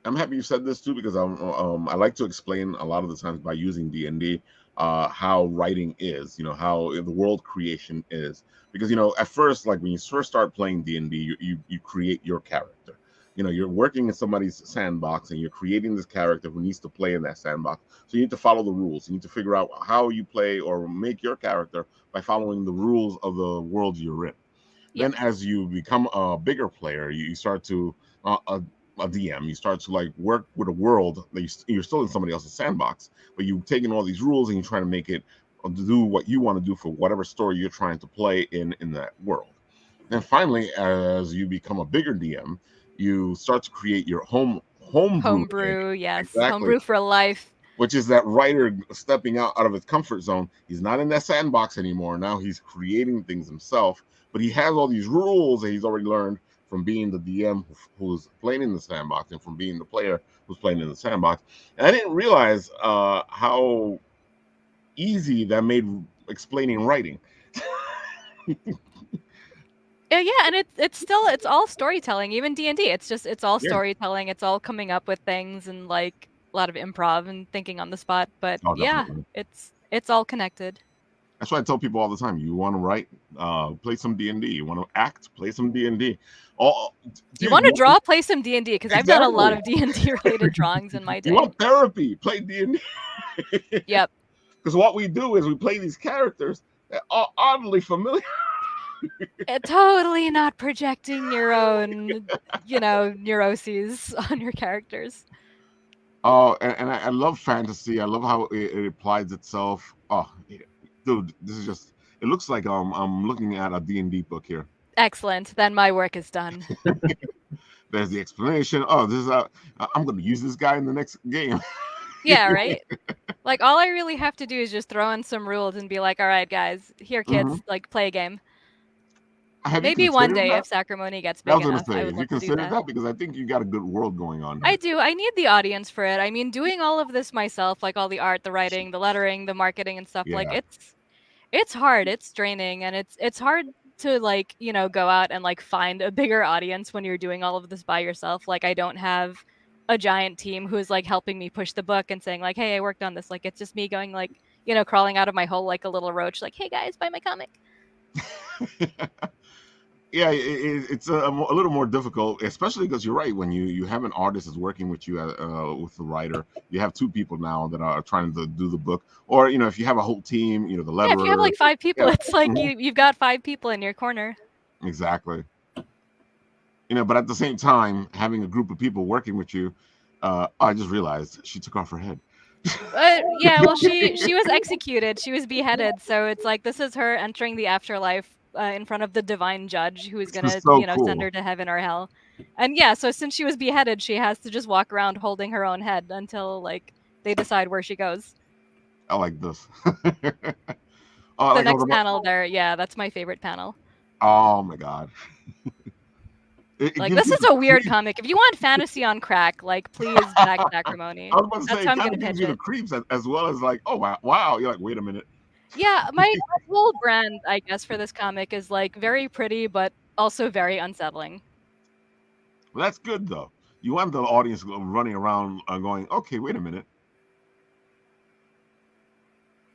I'm happy you said this too because I like to explain a lot of the times by using D&D how writing is, how the world creation is, because at first, like when you first start playing D&D, you create your character. You're working in somebody's sandbox and you're creating this character who needs to play in that sandbox. So you need to follow the rules. You need to figure out how you play or make your character by following the rules of the world you're in. Yeah. Then as you become a bigger player, you start to a DM, you start to work with a world that you're still in somebody else's sandbox, but you've taken all these rules and you try to make it do what you want to do for whatever story you're trying to play in that world. Then finally, as you become a bigger DM, you start to create your homebrew. Yes. Exactly. Homebrew for life. Which is that writer stepping out of his comfort zone. He's not in that sandbox anymore. Now he's creating things himself, but he has all these rules that he's already learned from being the DM who's playing in the sandbox and from being the player who's playing in the sandbox. And I didn't realize how easy that made explaining writing. Yeah, and it's all storytelling. Even D&D, it's all Yeah. storytelling. It's all coming up with things and like a lot of improv and thinking on the spot. But Oh, yeah, definitely. it's all connected. That's why I tell people all the time. You want to write, play some D&D. You want to act, play some D&D. Oh, You dude, want to draw, play some D&D because I've done a lot of exactly. D&D related drawings in my You day. want therapy? Play D&D. Yep. Because what we do is we play these characters that are oddly familiar. Totally not projecting your own, neuroses on your characters. Oh, and I love fantasy. I love how it applies itself. Oh, dude, this is just. It looks like I'm looking at a D&D book here. Excellent. Then my work is done. There's the explanation. Oh, this is I'm going to use this guy in the next game. Yeah, right? Like, all I really have to do is just throw in some rules and be like, all right, guys, here, kids, like, play a game. Have Maybe you one considered day that? if Sacrimony gets I big was going to enough, say, I would have you love to do considered that. that? Because I think you got a good world going on. I do. I need the audience for it. I mean, doing all of this myself, like all the art, the writing, the lettering, the marketing and stuff, like Yeah. it's hard, it's draining, and it's hard to like, go out and like find a bigger audience when you're doing all of this by yourself. Like I don't have a giant team who's like helping me push the book and saying like, "Hey, I worked on this." Like it's just me going like, crawling out of my hole like a little roach like, "Hey guys, buy my comic." Yeah, it's a little more difficult, especially because you're right. When you have an artist that's working with you with the writer, you have two people now that are trying to do the book, or if you have a whole team, the Yeah, if you have letterer. like 5 people, Yeah, it's like mhm, you've got 5 people in your corner. exactly. But at the same time, having a group of people working with you, I just realized she took off her head. Yeah, well, she was executed. She was beheaded. So it's like this is her entering the afterlife in front of the divine judge who is This gonna, is so send cool. her to heaven or hell. And yeah, so since she was beheaded, she has to just walk around holding her own head until like they decide where she goes. I like this. The Like I next was panel there, yeah, that's my favorite panel. oh my god, it Like gives this you is the a weird creeps. comic. If you want fantasy on crack, like please back Sacrimony. I was about to That's say how it I'm kind gonna of gives pitch you the it. creeps as well as like, oh wow. You're like, wait a minute. Yeah, my whole brand, I guess, for this comic is like very pretty, but also very unsettling. Well, that's good though. You want the audience running around going, okay, wait a minute.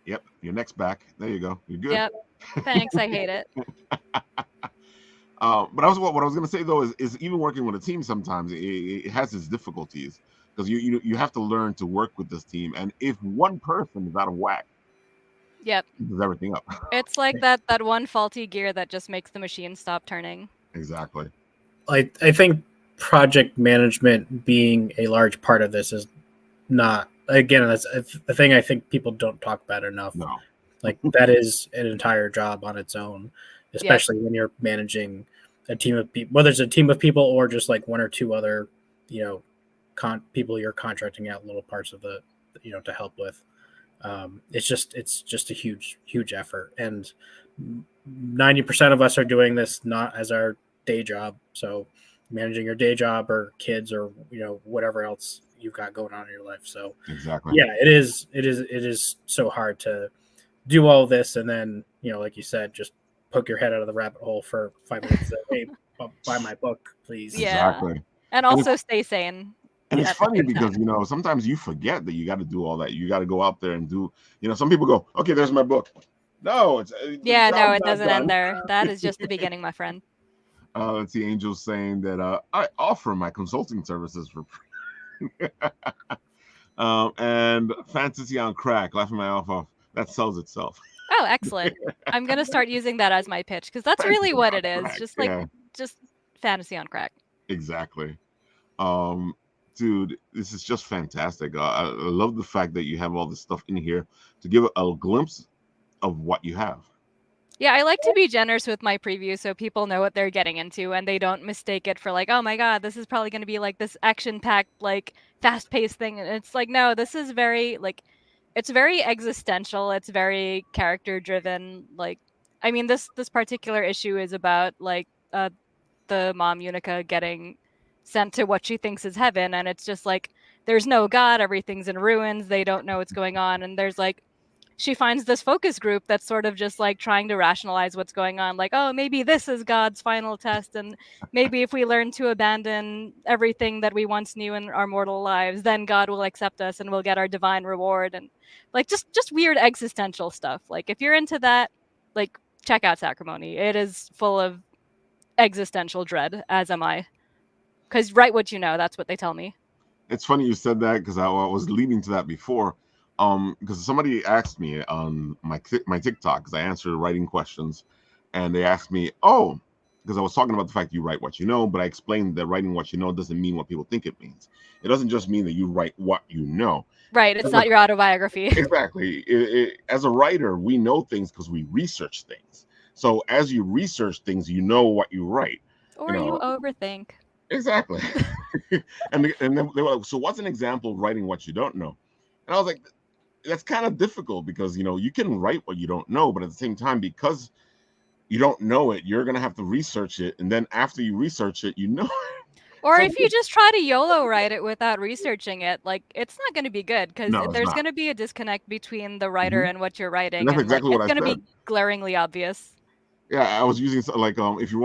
Yep, your neck's back. There you go. You're good. Yep. Thanks. I hate it. But what I was gonna say though is even working with a team sometimes it has its difficulties because you have to learn to work with this team, and if one person is out of whack, Yep. it does everything up. It's like that one faulty gear that just makes the machine stop turning. Exactly. I think project management being a large part of this is not, again, that's the thing I think people don't talk about enough. No. Like that is an entire job on its own, especially when you're managing a team of people, whether it's a team of people or just like one or two other, people you're contracting out little parts of the, to help with. It's just a huge effort, and 90% of us are doing this not as our day job. So managing your day job or kids or whatever else you've got going on in your life. So Exactly. yeah, it is so hard to do all this and then like you said, just poke your head out of the rabbit hole for 5 minutes. Hey, buy my book, please. Yeah. Exactly. And also stay sane. And it's at the funny same because time. sometimes you forget that you got to do all that. You got to go out there and do. Some people go, okay, there's my book. No, it's the Yeah, no, job's it not doesn't done. end there. That is just the beginning, my friend. Let's see, Angel's saying that I offer my consulting services for free. And fantasy on crack, laughing my off. That sells itself. Oh, excellent. I'm gonna start using that as my pitch because that's really what it is. Crack, Just yeah, just fantasy on crack. exactly. Um, Dude, this is just fantastic. I love the fact that you have all this stuff in here to give a glimpse of what you have. Yeah, I like to be generous with my preview so people know what they're getting into and they don't mistake it for like, oh my god, this is probably going to be like this action-packed, like fast-paced thing. And it's like, no, this is very like, it's very existential. It's very character-driven. Like, I mean, this particular issue is about like the mom Unica getting sent to what she thinks is heaven, and it's just like there's no god, everything's in ruins, they don't know what's going on, and there's like she finds this focus group that's sort of just like trying to rationalize what's going on. Like, oh, maybe this is God's final test. And maybe if we learn to abandon everything that we once knew in our mortal lives, then God will accept us and we'll get our divine reward. And like just weird existential stuff. Like if you're into that, like check out Sacrimony. It is full of existential dread, as am I. Because write what you know, that's what they tell me. It's funny you said that because I was leading to that before. Because somebody asked me on my TikTok, because I answered writing questions, and they asked me, oh, because I was talking about the fact you write what you know, but I explained that writing what you know doesn't mean what people think it means. It doesn't just mean that you write what you know. Right, it's not your autobiography. Exactly. As a writer, we know things because we research things. So as you research things, you know what you write. Or you overthink. Exactly. and then they were like, so what's an example of writing what you don't know? And I was like, that's kind of difficult because, you can write what you don't know, but at the same time, because you don't know it, you're going to have to research it. And then after you research it, Or So- if you just try to YOLO write it without researching it, like it's not going to be good because No, it's there's not. going to be a disconnect between the writer and what you're writing, And that's exactly like, what it's I going to said. be glaringly obvious. Yeah, I was using like if you're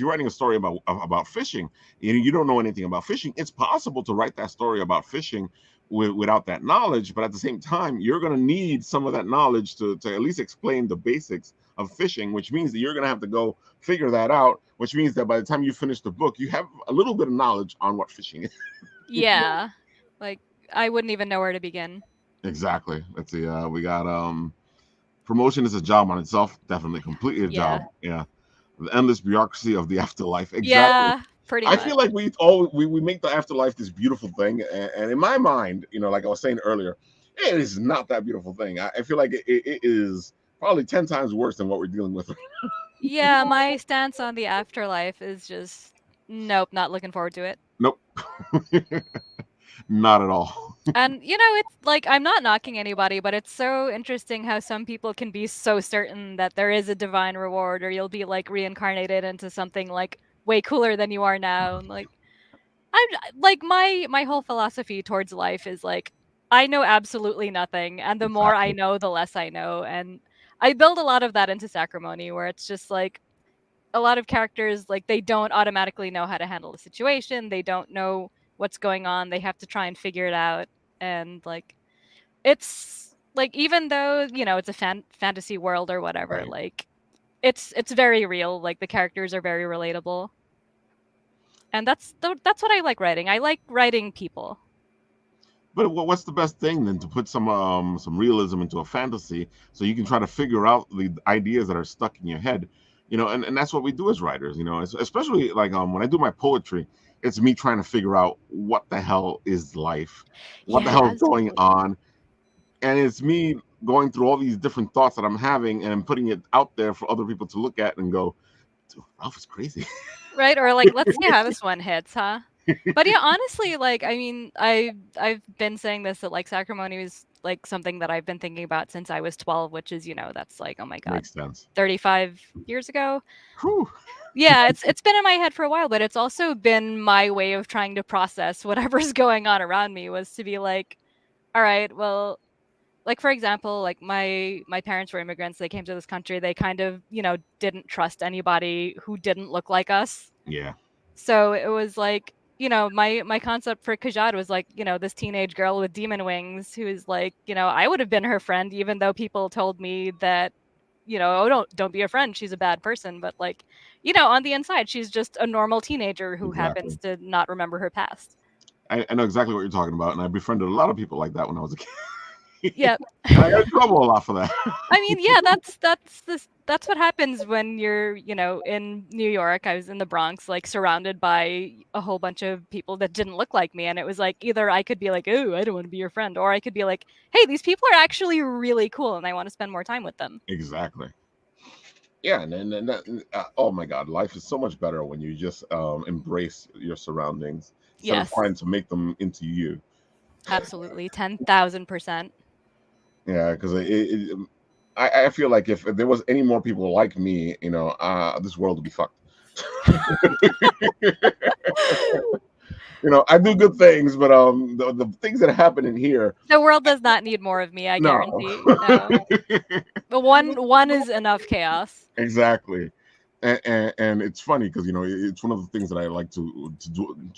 writing a story about fishing, you don't know anything about fishing. It's possible to write that story about fishing without that knowledge, but at the same time, you're going to need some of that knowledge to at least explain the basics of fishing, which means that you're going to have to go figure that out. Which means that by the time you finish the book, you have a little bit of knowledge on what fishing is. Yeah, like I wouldn't even know where to begin. Exactly. Let's see. We got promotion is a job on itself. Definitely, completely a job. Yeah. The endless bureaucracy of the afterlife. Exactly. Yeah, pretty much. I feel like we make the afterlife this beautiful thing, and in my mind, like I was saying earlier, it is not that beautiful thing. I feel like it is probably 10 times worse than what we're dealing with. Yeah, my stance on the afterlife is just nope, not looking forward to it. Nope. Not at all. And it's like I'm not knocking anybody, but it's so interesting how some people can be so certain that there is a divine reward, or you'll be like reincarnated into something like way cooler than you are now. And like I'm like my whole philosophy towards life is like I know absolutely nothing, and the more I know, the less I know. And I build a lot of that into Sacrimony, where it's just like a lot of characters, like they don't automatically know how to handle the situation. They don't know what's going on. They have to try and figure it out. And like it's like even though it's a fantasy world or whatever, Right. like it's very real. Like the characters are very relatable, and that's what I like writing. I like writing people. But what's the best thing then to put some realism into a fantasy so you can try to figure out the ideas that are stuck in your head, and that's what we do as writers, especially like when I do my poetry, it's me trying to figure out what the hell is life, what the hell is going on, and it's me going through all these different thoughts that I'm having and putting it out there for other people to look at and go, dude, Ralph is crazy. Right? Or like, let's see how this one hits, huh? But yeah, honestly, like, I mean, I've been saying this, that like Sacrimony was like something that I've been thinking about since I was 12, which is, that's like, oh my God, Makes sense. 35 years ago. Whew. Yeah, it's been in my head for a while, but it's also been my way of trying to process whatever's going on around me, was to be like, all right, well, like for example, like my parents were immigrants. They came to this country. They kind of, didn't trust anybody who didn't look like us. Yeah. So it was like, my concept for Kajad was like, this teenage girl with demon wings who is like, I would have been her friend, even though people told me that, oh, don't be a friend. She's a bad person. But like, on the inside, she's just a normal teenager who happens to not remember her past. I know exactly what you're talking about, and I befriended a lot of people like that when I was a kid. Yep. I got in trouble a lot for that. I mean, yeah, that's what happens when you're, in New York. I was in the Bronx, like surrounded by a whole bunch of people that didn't look like me. And it was like, either I could be like, oh, I don't want to be your friend. Or I could be like, hey, these people are actually really cool and I want to spend more time with them. Exactly. Yeah. And oh my God, life is so much better when you just embrace your surroundings instead of trying to make them into you. Absolutely. 10,000%. Yeah, because I feel like if there was any more people like me, this world would be fucked. I do good things, but the things that happen in here, The world does not need more of me, I no. guarantee. No. But one is enough chaos. Exactly. And it's funny because it's one of the things that I like to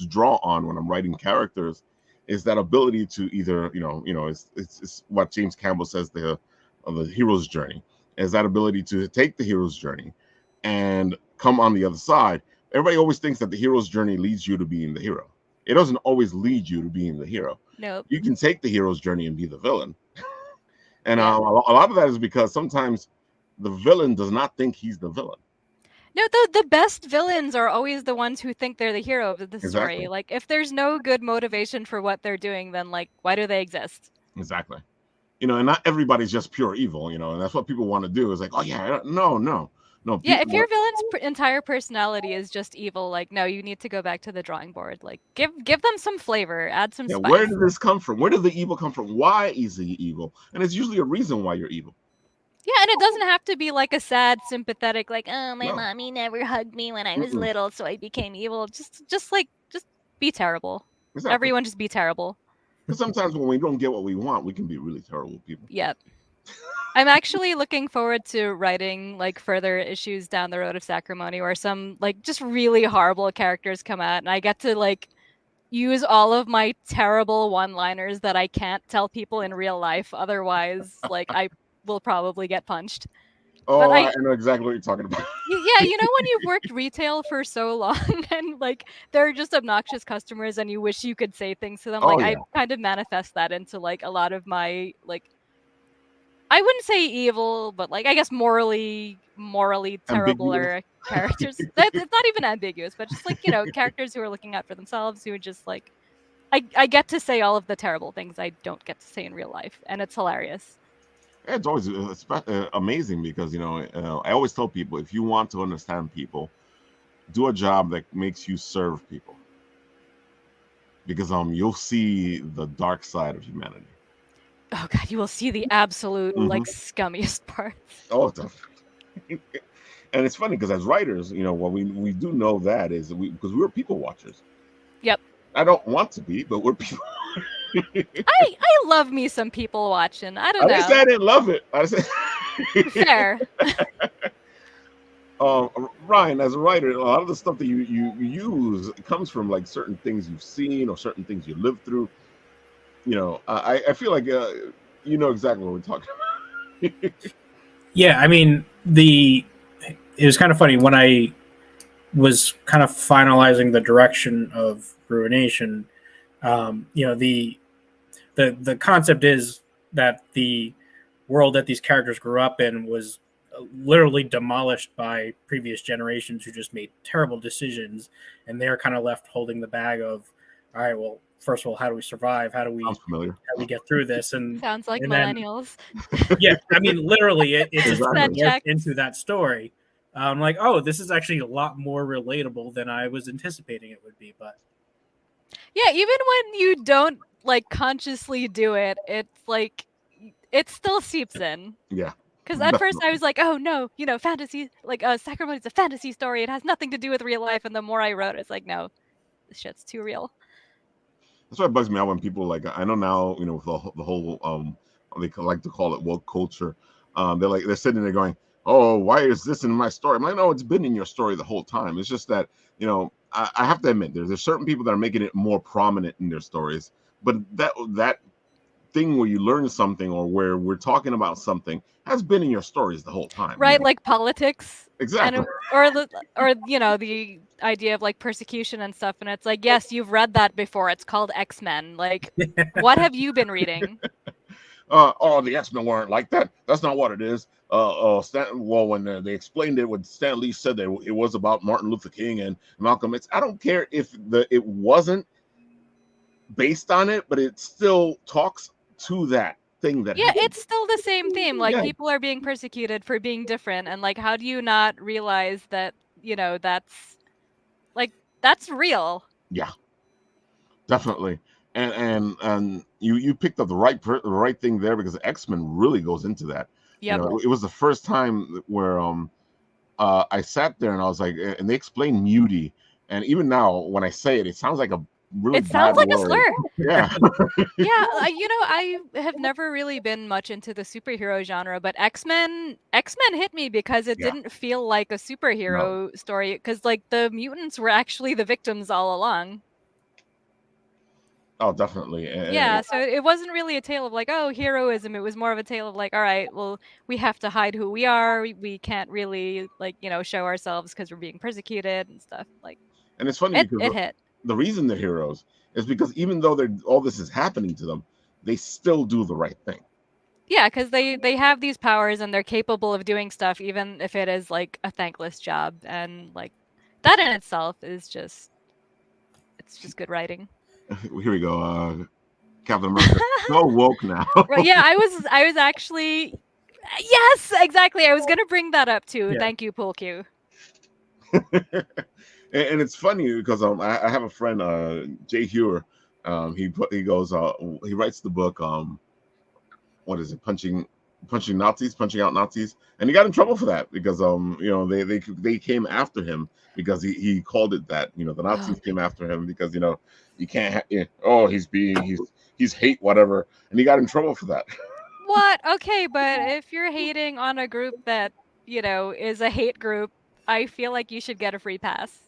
draw on when I'm writing characters, is that ability to either it's what James Campbell says, the hero's journey, is that ability to take the hero's journey and come on the other side. Everybody always thinks that the hero's journey leads you to being the hero. It doesn't always lead you to being the hero. Nope. You can take the hero's journey and be the villain. And Yeah. a lot of that is because sometimes the villain does not think he's the villain. No, the best villains are always the ones who think they're the hero of the story. Exactly. Like, if there's no good motivation for what they're doing, then like, why do they exist? Exactly. And not everybody's just pure evil, and that's what people want to do, is like, oh yeah, no. Yeah, if people your villain's entire personality is just evil, like, no, you need to go back to the drawing board. Like, give them some flavor, add some yeah, spice. where did this come from? Where did the evil come from? Why is he evil? And it's usually a reason why you're evil. Yeah, and it doesn't have to be like a sad, sympathetic, like, oh, my No. mommy never hugged me when I was Mm-mm. little, so I became evil. Just be terrible. Exactly. Everyone just be terrible. Because sometimes when we don't get what we want, we can be really terrible people. Yep. I'm actually looking forward to writing like further issues down the road of Sacrimony, where some like just really horrible characters come out, and I get to like use all of my terrible one-liners that I can't tell people in real life. Otherwise, like, I will probably get punched. Oh, But I know exactly what you're talking about. Yeah, when you've worked retail for so long and like they're just obnoxious customers and you wish you could say things to them. Oh, Like, yeah. I kind of manifest that into like a lot of my like, I wouldn't say evil, but like, I guess morally terribler characters. It's not even ambiguous, but just like, characters who are looking out for themselves, who are just like, I get to say all of the terrible things I don't get to say in real life, and it's hilarious. It's always amazing because I always tell people, if you want to understand people, do a job that makes you serve people, because you'll see the dark side of humanity. Oh god, you will see the absolute like scummiest parts. Oh, definitely. And it's funny because as writers, what we do know that is because we're people watchers. Yep. I don't want to be, but we're people. I love me some people watching. I don't know. I didn't say I didn't love it. I said fair. Ryan, as a writer, a lot of the stuff that you use comes from like certain things you've seen or certain things you lived through. I feel like you know exactly what we're talking about. Yeah, I mean, it was kind of funny when I was kind of finalizing the direction of Ruination. The concept is that the world that these characters grew up in was literally demolished by previous generations who just made terrible decisions, and they're kind of left holding the bag of, all right, well, first of all, how do we survive? How do we get through this? And sounds like and millennials. Then, yeah, I mean, literally, it just Exactly. morphed into that story. I'm like, oh, this is actually a lot more relatable than I was anticipating it would be. But yeah, even when you don't like consciously do it, it's like it still seeps in. Yeah. Because at first I was like, oh no, fantasy, like Sacrimony's a fantasy story. It has nothing to do with real life. And the more I wrote, it's like, no, this shit's too real. That's why it bugs me out when people like, I know now, with the whole they like to call it woke culture. They're sitting there going, oh, why is this in my story? I'm like, no, it's been in your story the whole time. It's just that, I have to admit, there's certain people that are making it more prominent in their stories, but that thing where you learn something or where we're talking about something has been in your stories the whole time. Right, like politics. Exactly. Or the idea of like persecution and stuff, and it's like, yes, you've read that before. It's called X-Men. Like, what have you been reading? The X-Men weren't like that. That's not what it is. When they explained it, when Stan Lee said that it was about Martin Luther King and Malcolm X, I don't care if it wasn't based on it, but it still talks to that thing that happened. It's still the same theme. Like, people are being persecuted for being different, and like, how do you not realize that that's real? Yeah, definitely. And you picked up the right thing there, because X-Men really goes into that. Yeah, it was the first time where I sat there and I was like, and they explained muty, and even now when I say it, it sounds like really It sounds bad like a word. slur. Yeah. Yeah, I have never really been much into the superhero genre, but X-Men hit me because it Yeah. didn't feel like a superhero story, because like the mutants were actually the victims all along. Oh, definitely. Yeah, so it wasn't really a tale of like, oh, heroism. It was more of a tale of like, all right, well, we have to hide who we are. We can't really like, show ourselves because we're being persecuted and stuff. Like, And it's funny it because hit. the reason they're heroes is because even though all this is happening to them, they still do the right thing. Yeah, because they have these powers and they're capable of doing stuff, even if it is like a thankless job, and like that in itself is just good writing. Here we go. Captain America, so woke now. Right? Yeah, I was actually yes, exactly. I was gonna bring that up too. Yeah. Thank you, Pool Q. And it's funny because I have a friend, Jay Hewer. He writes the book. What is it? Punching Nazis, punching out Nazis, and he got in trouble for that because they came after him because he called it that. The Nazis came after him because you can't. He's hate whatever, and he got in trouble for that. What? Okay, but if you're hating on a group that is a hate group, I feel like you should get a free pass.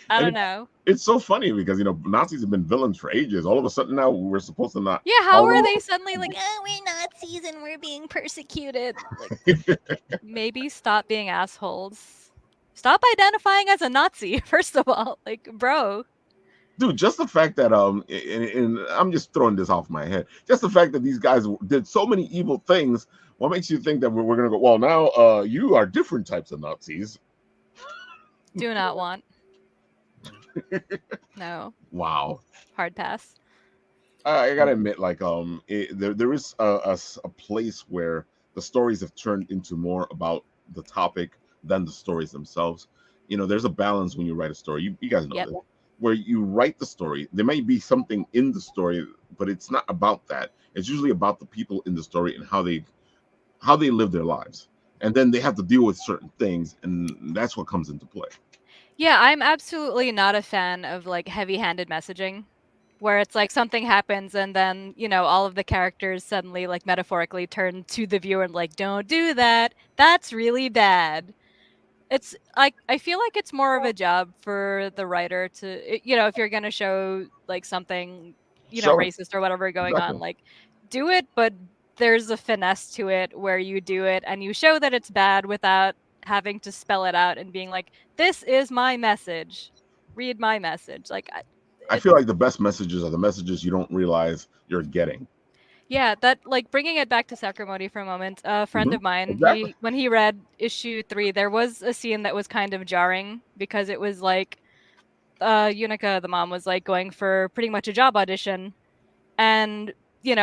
I don't know. It's so funny because Nazis have been villains for ages. All of a sudden now we're supposed to not. Yeah, how are they suddenly like, oh, we're Nazis and we're being persecuted? Like, maybe stop being assholes. Stop identifying as a Nazi, first of all. Like, bro. Dude, just the fact that and I'm just throwing this off my head. Just the fact that these guys did so many evil things. What makes you think that we're gonna go? Well, now you are different types of Nazis. Do not want. No. Wow. Hard pass. I gotta admit, like there is a place where the stories have turned into more about the topic than the stories themselves. There's a balance when you write a story. You guys know this. Where you write the story, there may be something in the story, but it's not about that. It's usually about the people in the story and how they live their lives, and then they have to deal with certain things, and that's what comes into play. Yeah, I'm absolutely not a fan of like heavy-handed messaging, where it's like something happens and then all of the characters suddenly like metaphorically turn to the viewer and like, don't do that. That's really bad. It's like I feel like it's more of a job for the writer to if you're gonna show like something racist or whatever going on, like do it, but there's a finesse to it where you do it and you show that it's bad without having to spell it out and being like, this is my message, read my message. Like I feel like the best messages are the messages you don't realize you're getting. Yeah, that like bringing it back to Sacrimony for a moment. A friend of mine, Exactly. when he read issue 3, there was a scene that was kind of jarring because it was like Unica, the mom, was like going for pretty much a job audition, and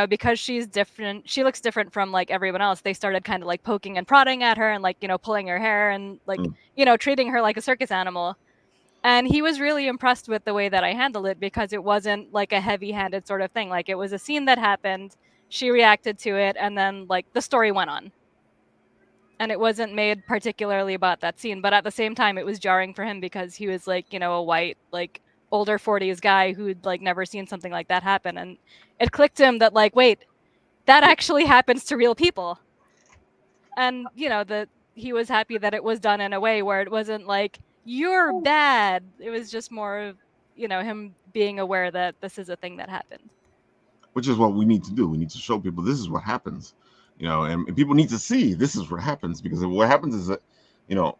because she's different, she looks different from like everyone else. They started kind of like poking and prodding at her and like pulling her hair and like treating her like a circus animal. And he was really impressed with the way that I handled it because it wasn't like a heavy-handed sort of thing. Like it was a scene that happened, she reacted to it, and then like the story went on. And it wasn't made particularly about that scene, but at the same time it was jarring for him because he was like, a white, like older 40s guy who'd like never seen something like that happen. And it clicked to him that like, wait, that actually happens to real people. And that he was happy that it was done in a way where it wasn't like, you're bad. It was just more of, him being aware that this is a thing that happened. Which is what we need to do. We need to show people this is what happens, and people need to see this is what happens, because what happens is that,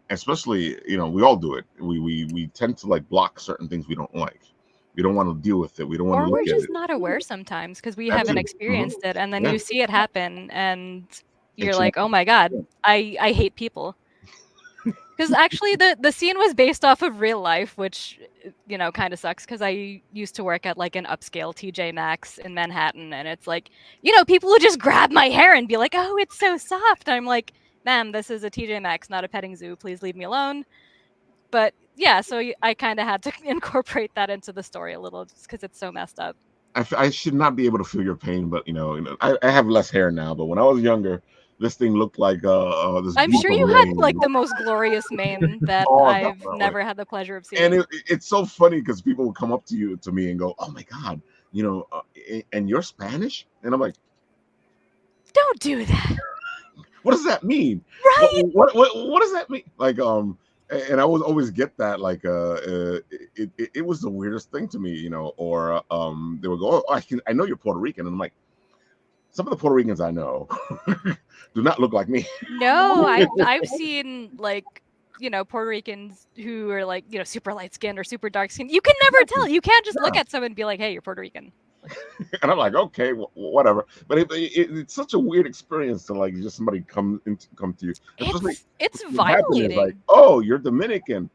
especially, we all do it. We tend to like block certain things we don't like. We don't want to deal with it. We don't want to look at it. Or we're just not aware sometimes because we haven't experienced it. And then you see it happen and you're like, oh my God, I hate people. Because actually the scene was based off of real life, which, kind of sucks because I used to work at like an upscale TJ Maxx in Manhattan. And it's like, people would just grab my hair and be like, oh, it's so soft. I'm like, ma'am, this is a TJ Maxx, not a petting zoo. Please leave me alone. But yeah, so I kind of had to incorporate that into the story a little just because it's so messed up. I should not be able to feel your pain, but I have less hair now. But when I was younger, this thing looked like this. I'm sure you beautiful had rain. like the most glorious mane that Oh, I've definitely. never had the pleasure of And seeing. it's so funny because people will come up to me and go, "Oh my God, and you're Spanish?" And I'm like, Don't do that, "What does that mean? What right? what what does that mean?" Like and I would always get that like it was the weirdest thing to me, or they would go, "Oh, I know you're Puerto Rican," and I'm like, some of the Puerto Ricans I know do not look like me. No, I've seen like Puerto Ricans who are like super light skinned or super dark skinned. You can never tell. You can't just look Yeah. at someone and be like, "Hey, you're Puerto Rican." And I'm like, okay, whatever. But it's such a weird experience to like just somebody come to you. Especially It's what happened is like, violating. oh, you're Dominican,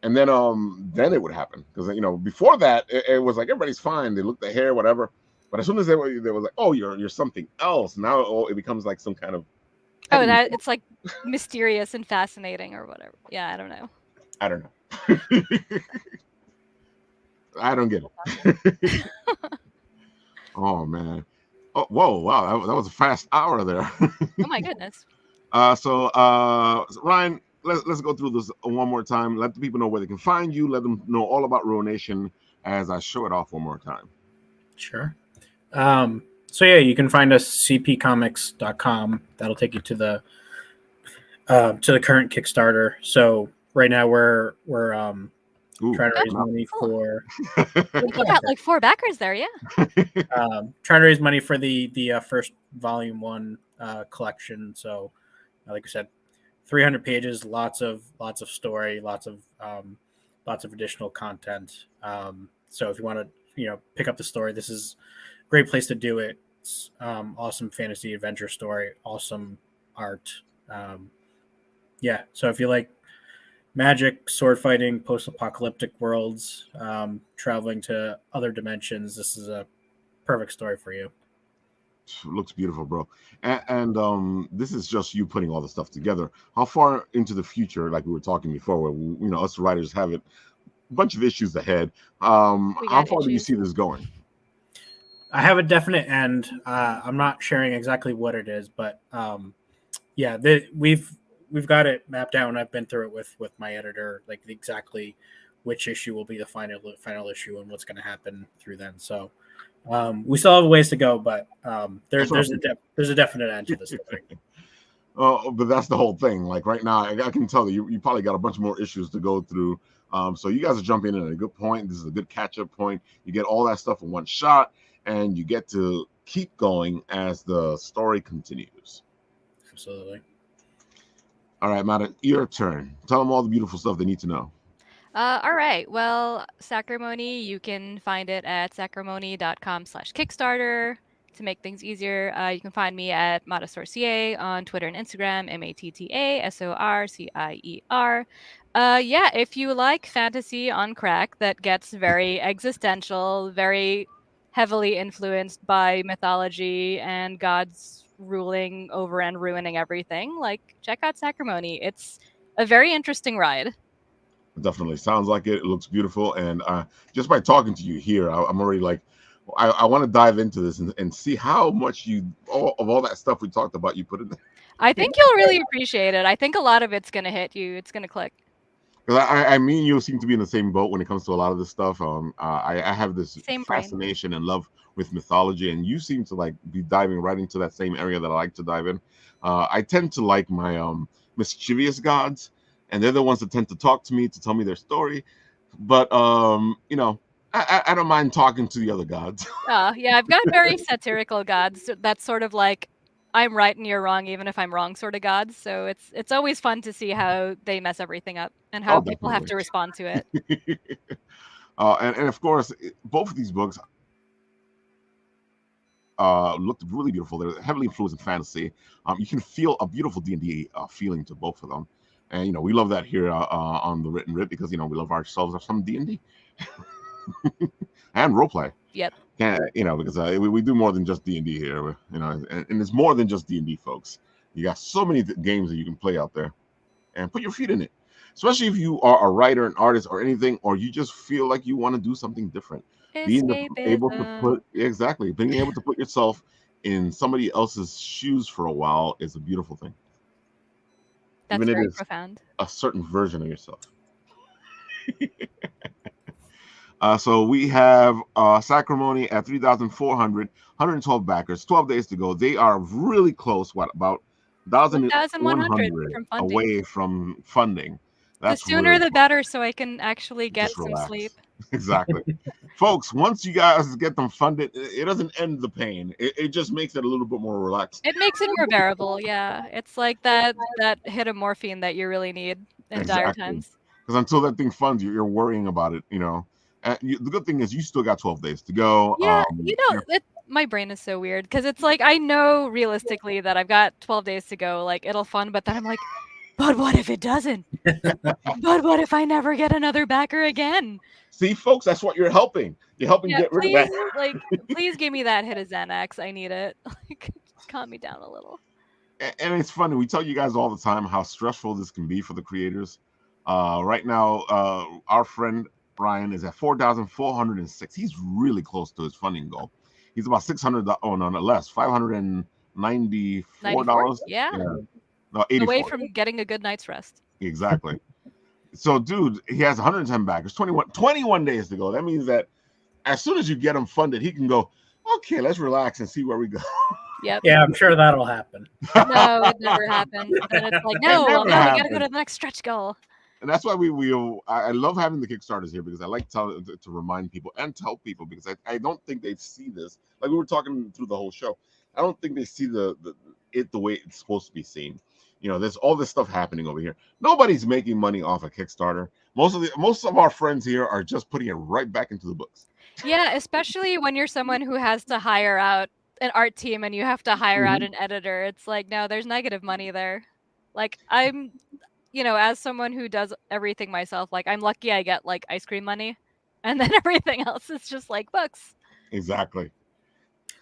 and then it would happen because before that it was like everybody's fine. They look the hair, whatever. But as soon as they were like, oh, you're something else. Now it becomes like some kind of Oh, that it's like mysterious and fascinating or whatever. Yeah, I don't know. I don't know. I don't get it. Oh man. Oh whoa, wow, that was a fast hour there. Oh my goodness. So Ryan, let's go through this one more time. Let the people know where they can find you. Let them know all about Ruination as I show it off one more time. Sure. So yeah, you can find us cpcomics.com. That'll take you to the current Kickstarter. So right now we're Ooh, trying to raise Oh, money cool. for You got like 4 backers there, yeah. trying to raise money for the first volume 1 collection. So like I said, 300 pages, lots of story, lots of additional content. So if you want to pick up the story, this is a great place to do it. It's awesome fantasy adventure story, awesome art. Yeah, so if you like magic, sword fighting, post-apocalyptic worlds, traveling to other dimensions, this is a perfect story for you. Looks beautiful, bro. And this is just you putting all the stuff together. How far into the future, like we were talking before, where us writers have a bunch of issues ahead. How far do you see this going? I have a definite end. I'm not sharing exactly what it is, but yeah, we've got it mapped out, and I've been through it with my editor, like exactly which issue will be the final issue and what's going to happen through then. So we still have a ways to go, but there's a definite end to this thing. Oh, but that's the whole thing. Like right now, I can tell you probably got a bunch more issues to go through. So you guys are jumping in at a good point. This is a good catch-up point. You get all that stuff in one shot, and you get to keep going as the story continues. Absolutely. All right, Matta, your turn. Tell them all the beautiful stuff they need to know. All right. Well, Sacrimony, you can find it at sacrimony.com/Kickstarter. To make things easier, you can find me at Matta Sorcier on Twitter and Instagram, MattaSorcier. Yeah, if you like fantasy on crack that gets very existential, very heavily influenced by mythology and gods ruling over and ruining everything, like check out Sacrimony. It's a very interesting ride. Definitely sounds like it. It looks beautiful, and just by talking to you here, I'm already like, I want to dive into this and see how much all that stuff we talked about you put in there. I think you'll really appreciate it. I think a lot of it's gonna hit you. It's gonna click. Because I mean, you seem to be in the same boat when it comes to a lot of this stuff. I have this Same brain. fascination and love with mythology, and you seem to like be diving right into that same area that I like to dive in. I tend to like my mischievous gods, and they're the ones that tend to talk to me to tell me their story. But I don't mind talking to the other gods. Yeah, I've got very satirical gods. That's sort of like I'm right and you're wrong, even if I'm wrong, sort of gods. So it's always fun to see how they mess everything up and how people have to respond to it. And of course, both of these books looked really beautiful. They're heavily influenced in fantasy. You can feel a beautiful D&D feeling to both of them, and we love that here on the Written Rip because we love ourselves some D&D and roleplay. Yep. Because we do more than just D&D here. And it's more than just D&D, folks. You got so many games that you can play out there, and put your feet in it. Especially if you are a writer, an artist, or anything, or you just feel like you want to do something different. Being able to put yourself in somebody else's shoes for a while is a beautiful thing. That's Even very it is profound. a certain version of yourself. So we have Sacrimony at 3,400, 112 backers, 12 days to go. They are really close. What, about 1,100 1,100 from funding. away from funding? The That's sooner really the close. better, so I can actually get Just some relax. sleep. Exactly. Folks, once you guys get them funded, it doesn't end the pain. It just makes it a little bit more relaxed. It makes it more bearable, yeah. It's like that hit of morphine that you really need in dire Exactly. times. Because until that thing funds, you're worrying about it, And the good thing is you still got 12 days to go. Yeah, my brain is so weird because it's like I know realistically that I've got 12 days to go, like it'll fund, but then I'm like, but what if it doesn't? But what if I never get another backer again? See, folks, that's what you're helping. You're helping Yeah, get rid of please, that. please give me that hit of Xanax. I need it. Like, just calm me down a little. And it's funny. We tell you guys all the time how stressful this can be for the creators. Right now, our friend Ryan is at 4,406. He's really close to his funding goal. He's about 600. Oh no, no less. $594. 94? Yeah. No, 84. Away from getting a good night's rest. Exactly. So, dude, he has 110 backers. 21 days to go. That means that as soon as you get him funded, he can go, okay, let's relax and see where we go. Yep. Yeah, I'm sure that'll happen. No, it never happens. And it's like, no, never we gotta go happens. to the next stretch goal. And that's why I love having the Kickstarters here, because I like to remind people and tell people, because I don't think they see this. Like we were talking through the whole show, I don't think they see the way it's supposed to be seen. There's all this stuff happening over here. Nobody's making money off a Kickstarter. Most of our friends here are just putting it right back into the books. Yeah, especially when you're someone who has to hire out an art team and you have to hire out an editor. It's like, no, there's negative money there. Like I'm, as someone who does everything myself, like I'm lucky I get like ice cream money, and then everything else is just like books. Exactly.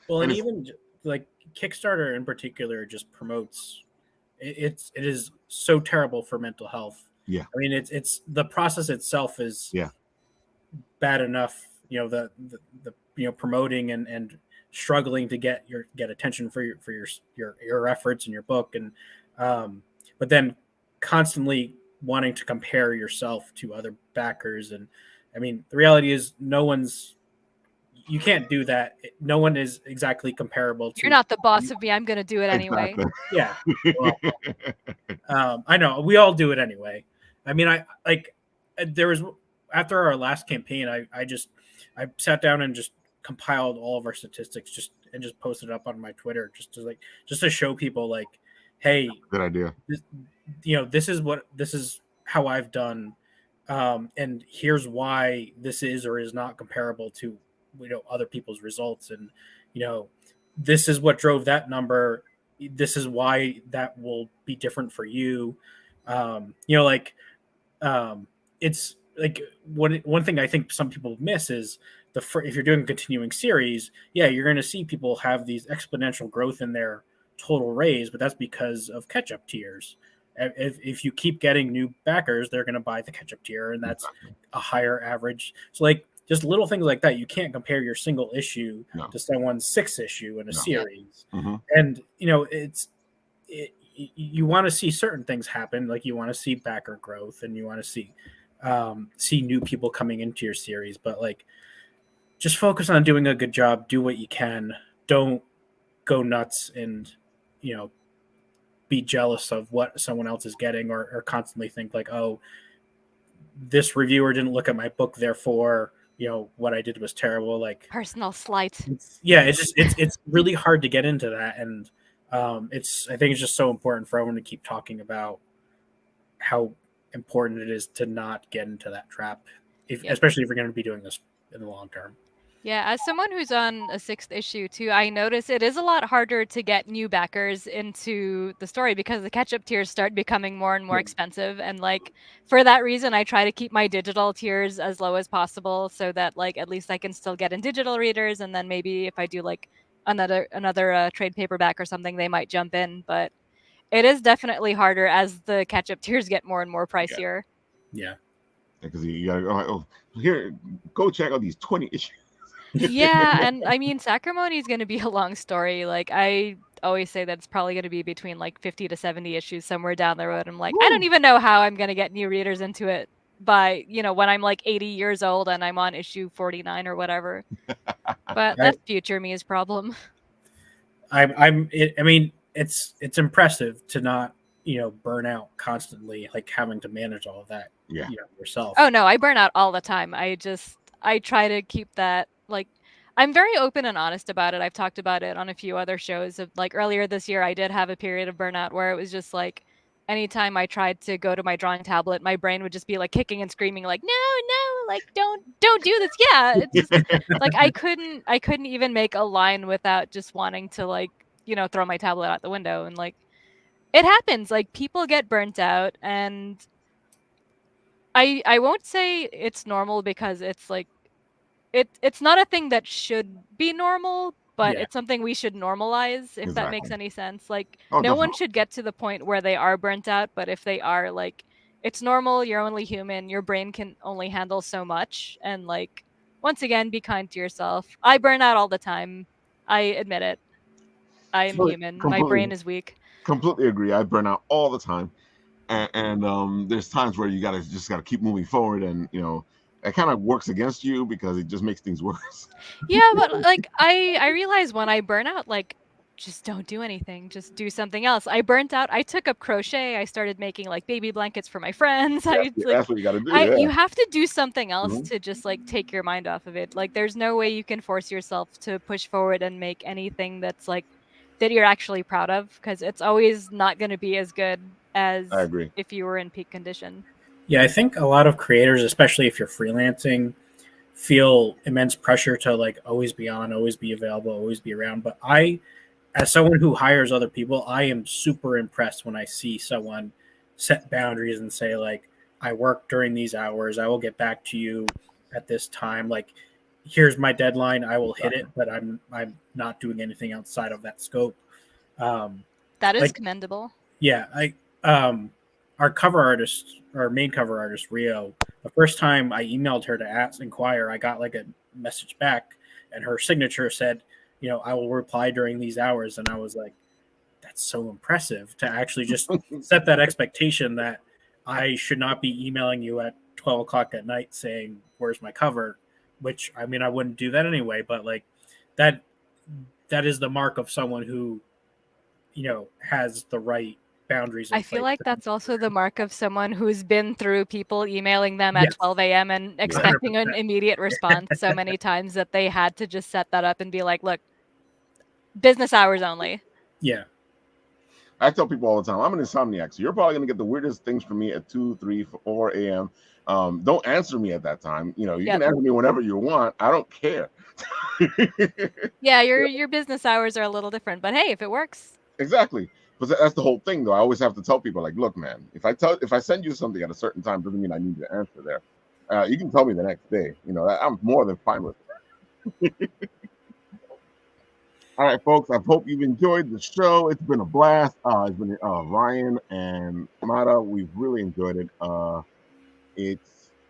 Well, and even like Kickstarter in particular just promotes it is so terrible for mental health. Yeah. I mean, it's the process itself is bad enough. The promoting and struggling to get attention for your efforts and your book, and but then constantly wanting to compare yourself to other backers. And I mean, the reality is you can't do that. No one is exactly comparable to. You're not the boss of me. I'm gonna do it anyway. Exactly. Yeah. Well, I know we all do it anyway. I mean, there was, after our last campaign, I sat down and just compiled all of our statistics and just posted it up on my Twitter just to show people like, hey, good idea. This is how I've done, and here's why this is or is not comparable to other people's results, and this is what drove that number. This is why that will be different for you. It's like one thing I think some people miss is if you're doing a continuing series, you're going to see people have these exponential growth in their total raise, but that's because of catch-up tiers. If you keep getting new backers, they're going to buy the catch-up tier, and that's a higher average. So like just little things like that, you can't compare your single issue to someone's 6th issue in a series. Mm-hmm. And you want to see certain things happen, like you want to see backer growth, and you want to see new people coming into your series. But like, just focus on doing a good job. Do what you can. Don't go nuts and be jealous of what someone else is getting, or constantly think like, oh, this reviewer didn't look at my book, therefore what I did was terrible. Like personal slight. It's really hard to get into that, and I think it's just so important for everyone to keep talking about how important it is to not get into that trap, especially if you're going to be doing this in the long term. Yeah, as someone who's on a 6th issue too, I notice it is a lot harder to get new backers into the story because the catch-up tiers start becoming more and more expensive. And like for that reason, I try to keep my digital tiers as low as possible so that like at least I can still get in digital readers. And then maybe if I do like another trade paperback or something, they might jump in. But it is definitely harder as the catch-up tiers get more and more pricier. Yeah. Because you gotta go, here, go check out these 20 issues. Yeah, and I mean, Sacrimony is going to be a long story. Like, I always say that it's probably going to be between like 50 to 70 issues somewhere down the road. I'm like, I don't Woo. even know how I'm going to get new readers into it by, when I'm like 80 years old and I'm on issue 49 or whatever. But that's future me's problem. I mean, it's impressive to not burn out constantly, like having to manage all of that Yeah. yourself. Oh no, I burn out all the time. I try to keep that, like, I'm very open and honest about it. I've talked about it on a few other shows. Like earlier this year, I did have a period of burnout where it was just like anytime I tried to go to my drawing tablet, my brain would just be like kicking and screaming like, no, like don't do this. Yeah, it's just like I couldn't even make a line without just wanting to like, throw my tablet out the window. And like it happens. Like people get burnt out, and I won't say it's normal because it's like it's not a thing that should be normal, but Yeah. it's something we should normalize, if that makes Exactly. any sense. Like Oh, no one definitely. should get to the point where they are burnt out, but if they are, like, it's normal, you're only human, your brain can only handle so much, and like once again, be kind to yourself. I burn out all the time. I admit it. I am human. My brain Completely, is weak. completely agree. I burn out all the time, and there's times where you gotta keep moving forward, and it kind of works against you because it just makes things worse. Yeah, but like I realize when I burn out, like just don't do anything. Just do something else. I burnt out. I took up crochet. I started making like baby blankets for my friends. I like That's what you got to do. I Yeah. you have to do something else Mhm. to just like take your mind off of it. Like there's no way you can force yourself to push forward and make anything that's like that you're actually proud of, because it's always not going to be as good as I agree. if you were in peak condition. Yeah, I think a lot of creators, especially if you're freelancing, feel immense pressure to like always be on, always be available, always be around. But as someone who hires other people, I am super impressed when I see someone set boundaries and say like, I work during these hours, I will get back to you at this time. Like, here's my deadline, I will hit it, but I'm not doing anything outside of that scope. Um, That is like, commendable. yeah, our main cover artist, Rio, the first time I emailed her to inquire, I got like a message back, and her signature said, I will reply during these hours. And I was like, that's so impressive to actually just set that expectation that I should not be emailing you at 12 o'clock at night saying, where's my cover? Which, I mean, I wouldn't do that anyway, but like that is the mark of someone who, has the right boundaries in I feel place. like that's also the mark of someone who's been through people emailing them at Yes. 12 a.m. and expecting an immediate response so many times that they had to just set that up and be like, look, business hours only. Yeah. I tell people all the time, I'm an insomniac, so you're probably gonna get the weirdest things from me at 2, 3, 4 a.m. Don't answer me at that time. You Yep. can answer me whenever you want. I don't care. Yeah, your business hours are a little different, but hey, if it works. Exactly. But that's the whole thing, though. I always have to tell people, like, look, man, if I send you something at a certain time, doesn't mean I need to answer there. You can tell me the next day. I'm more than fine with it. All right, folks. I hope you've enjoyed the show. It's been a blast. It's been Ryan and Matta. We've really enjoyed it.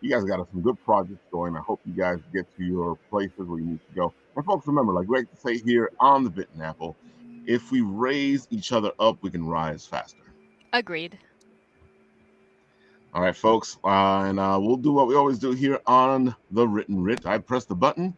You guys got some good projects going. I hope you guys get to your places where you need to go. And folks, remember, like we like to say here on the Bitten Apple, if we raise each other up, we can rise faster. Agreed. All right, folks, and we'll do what we always do here on the Written Writ. I press the button,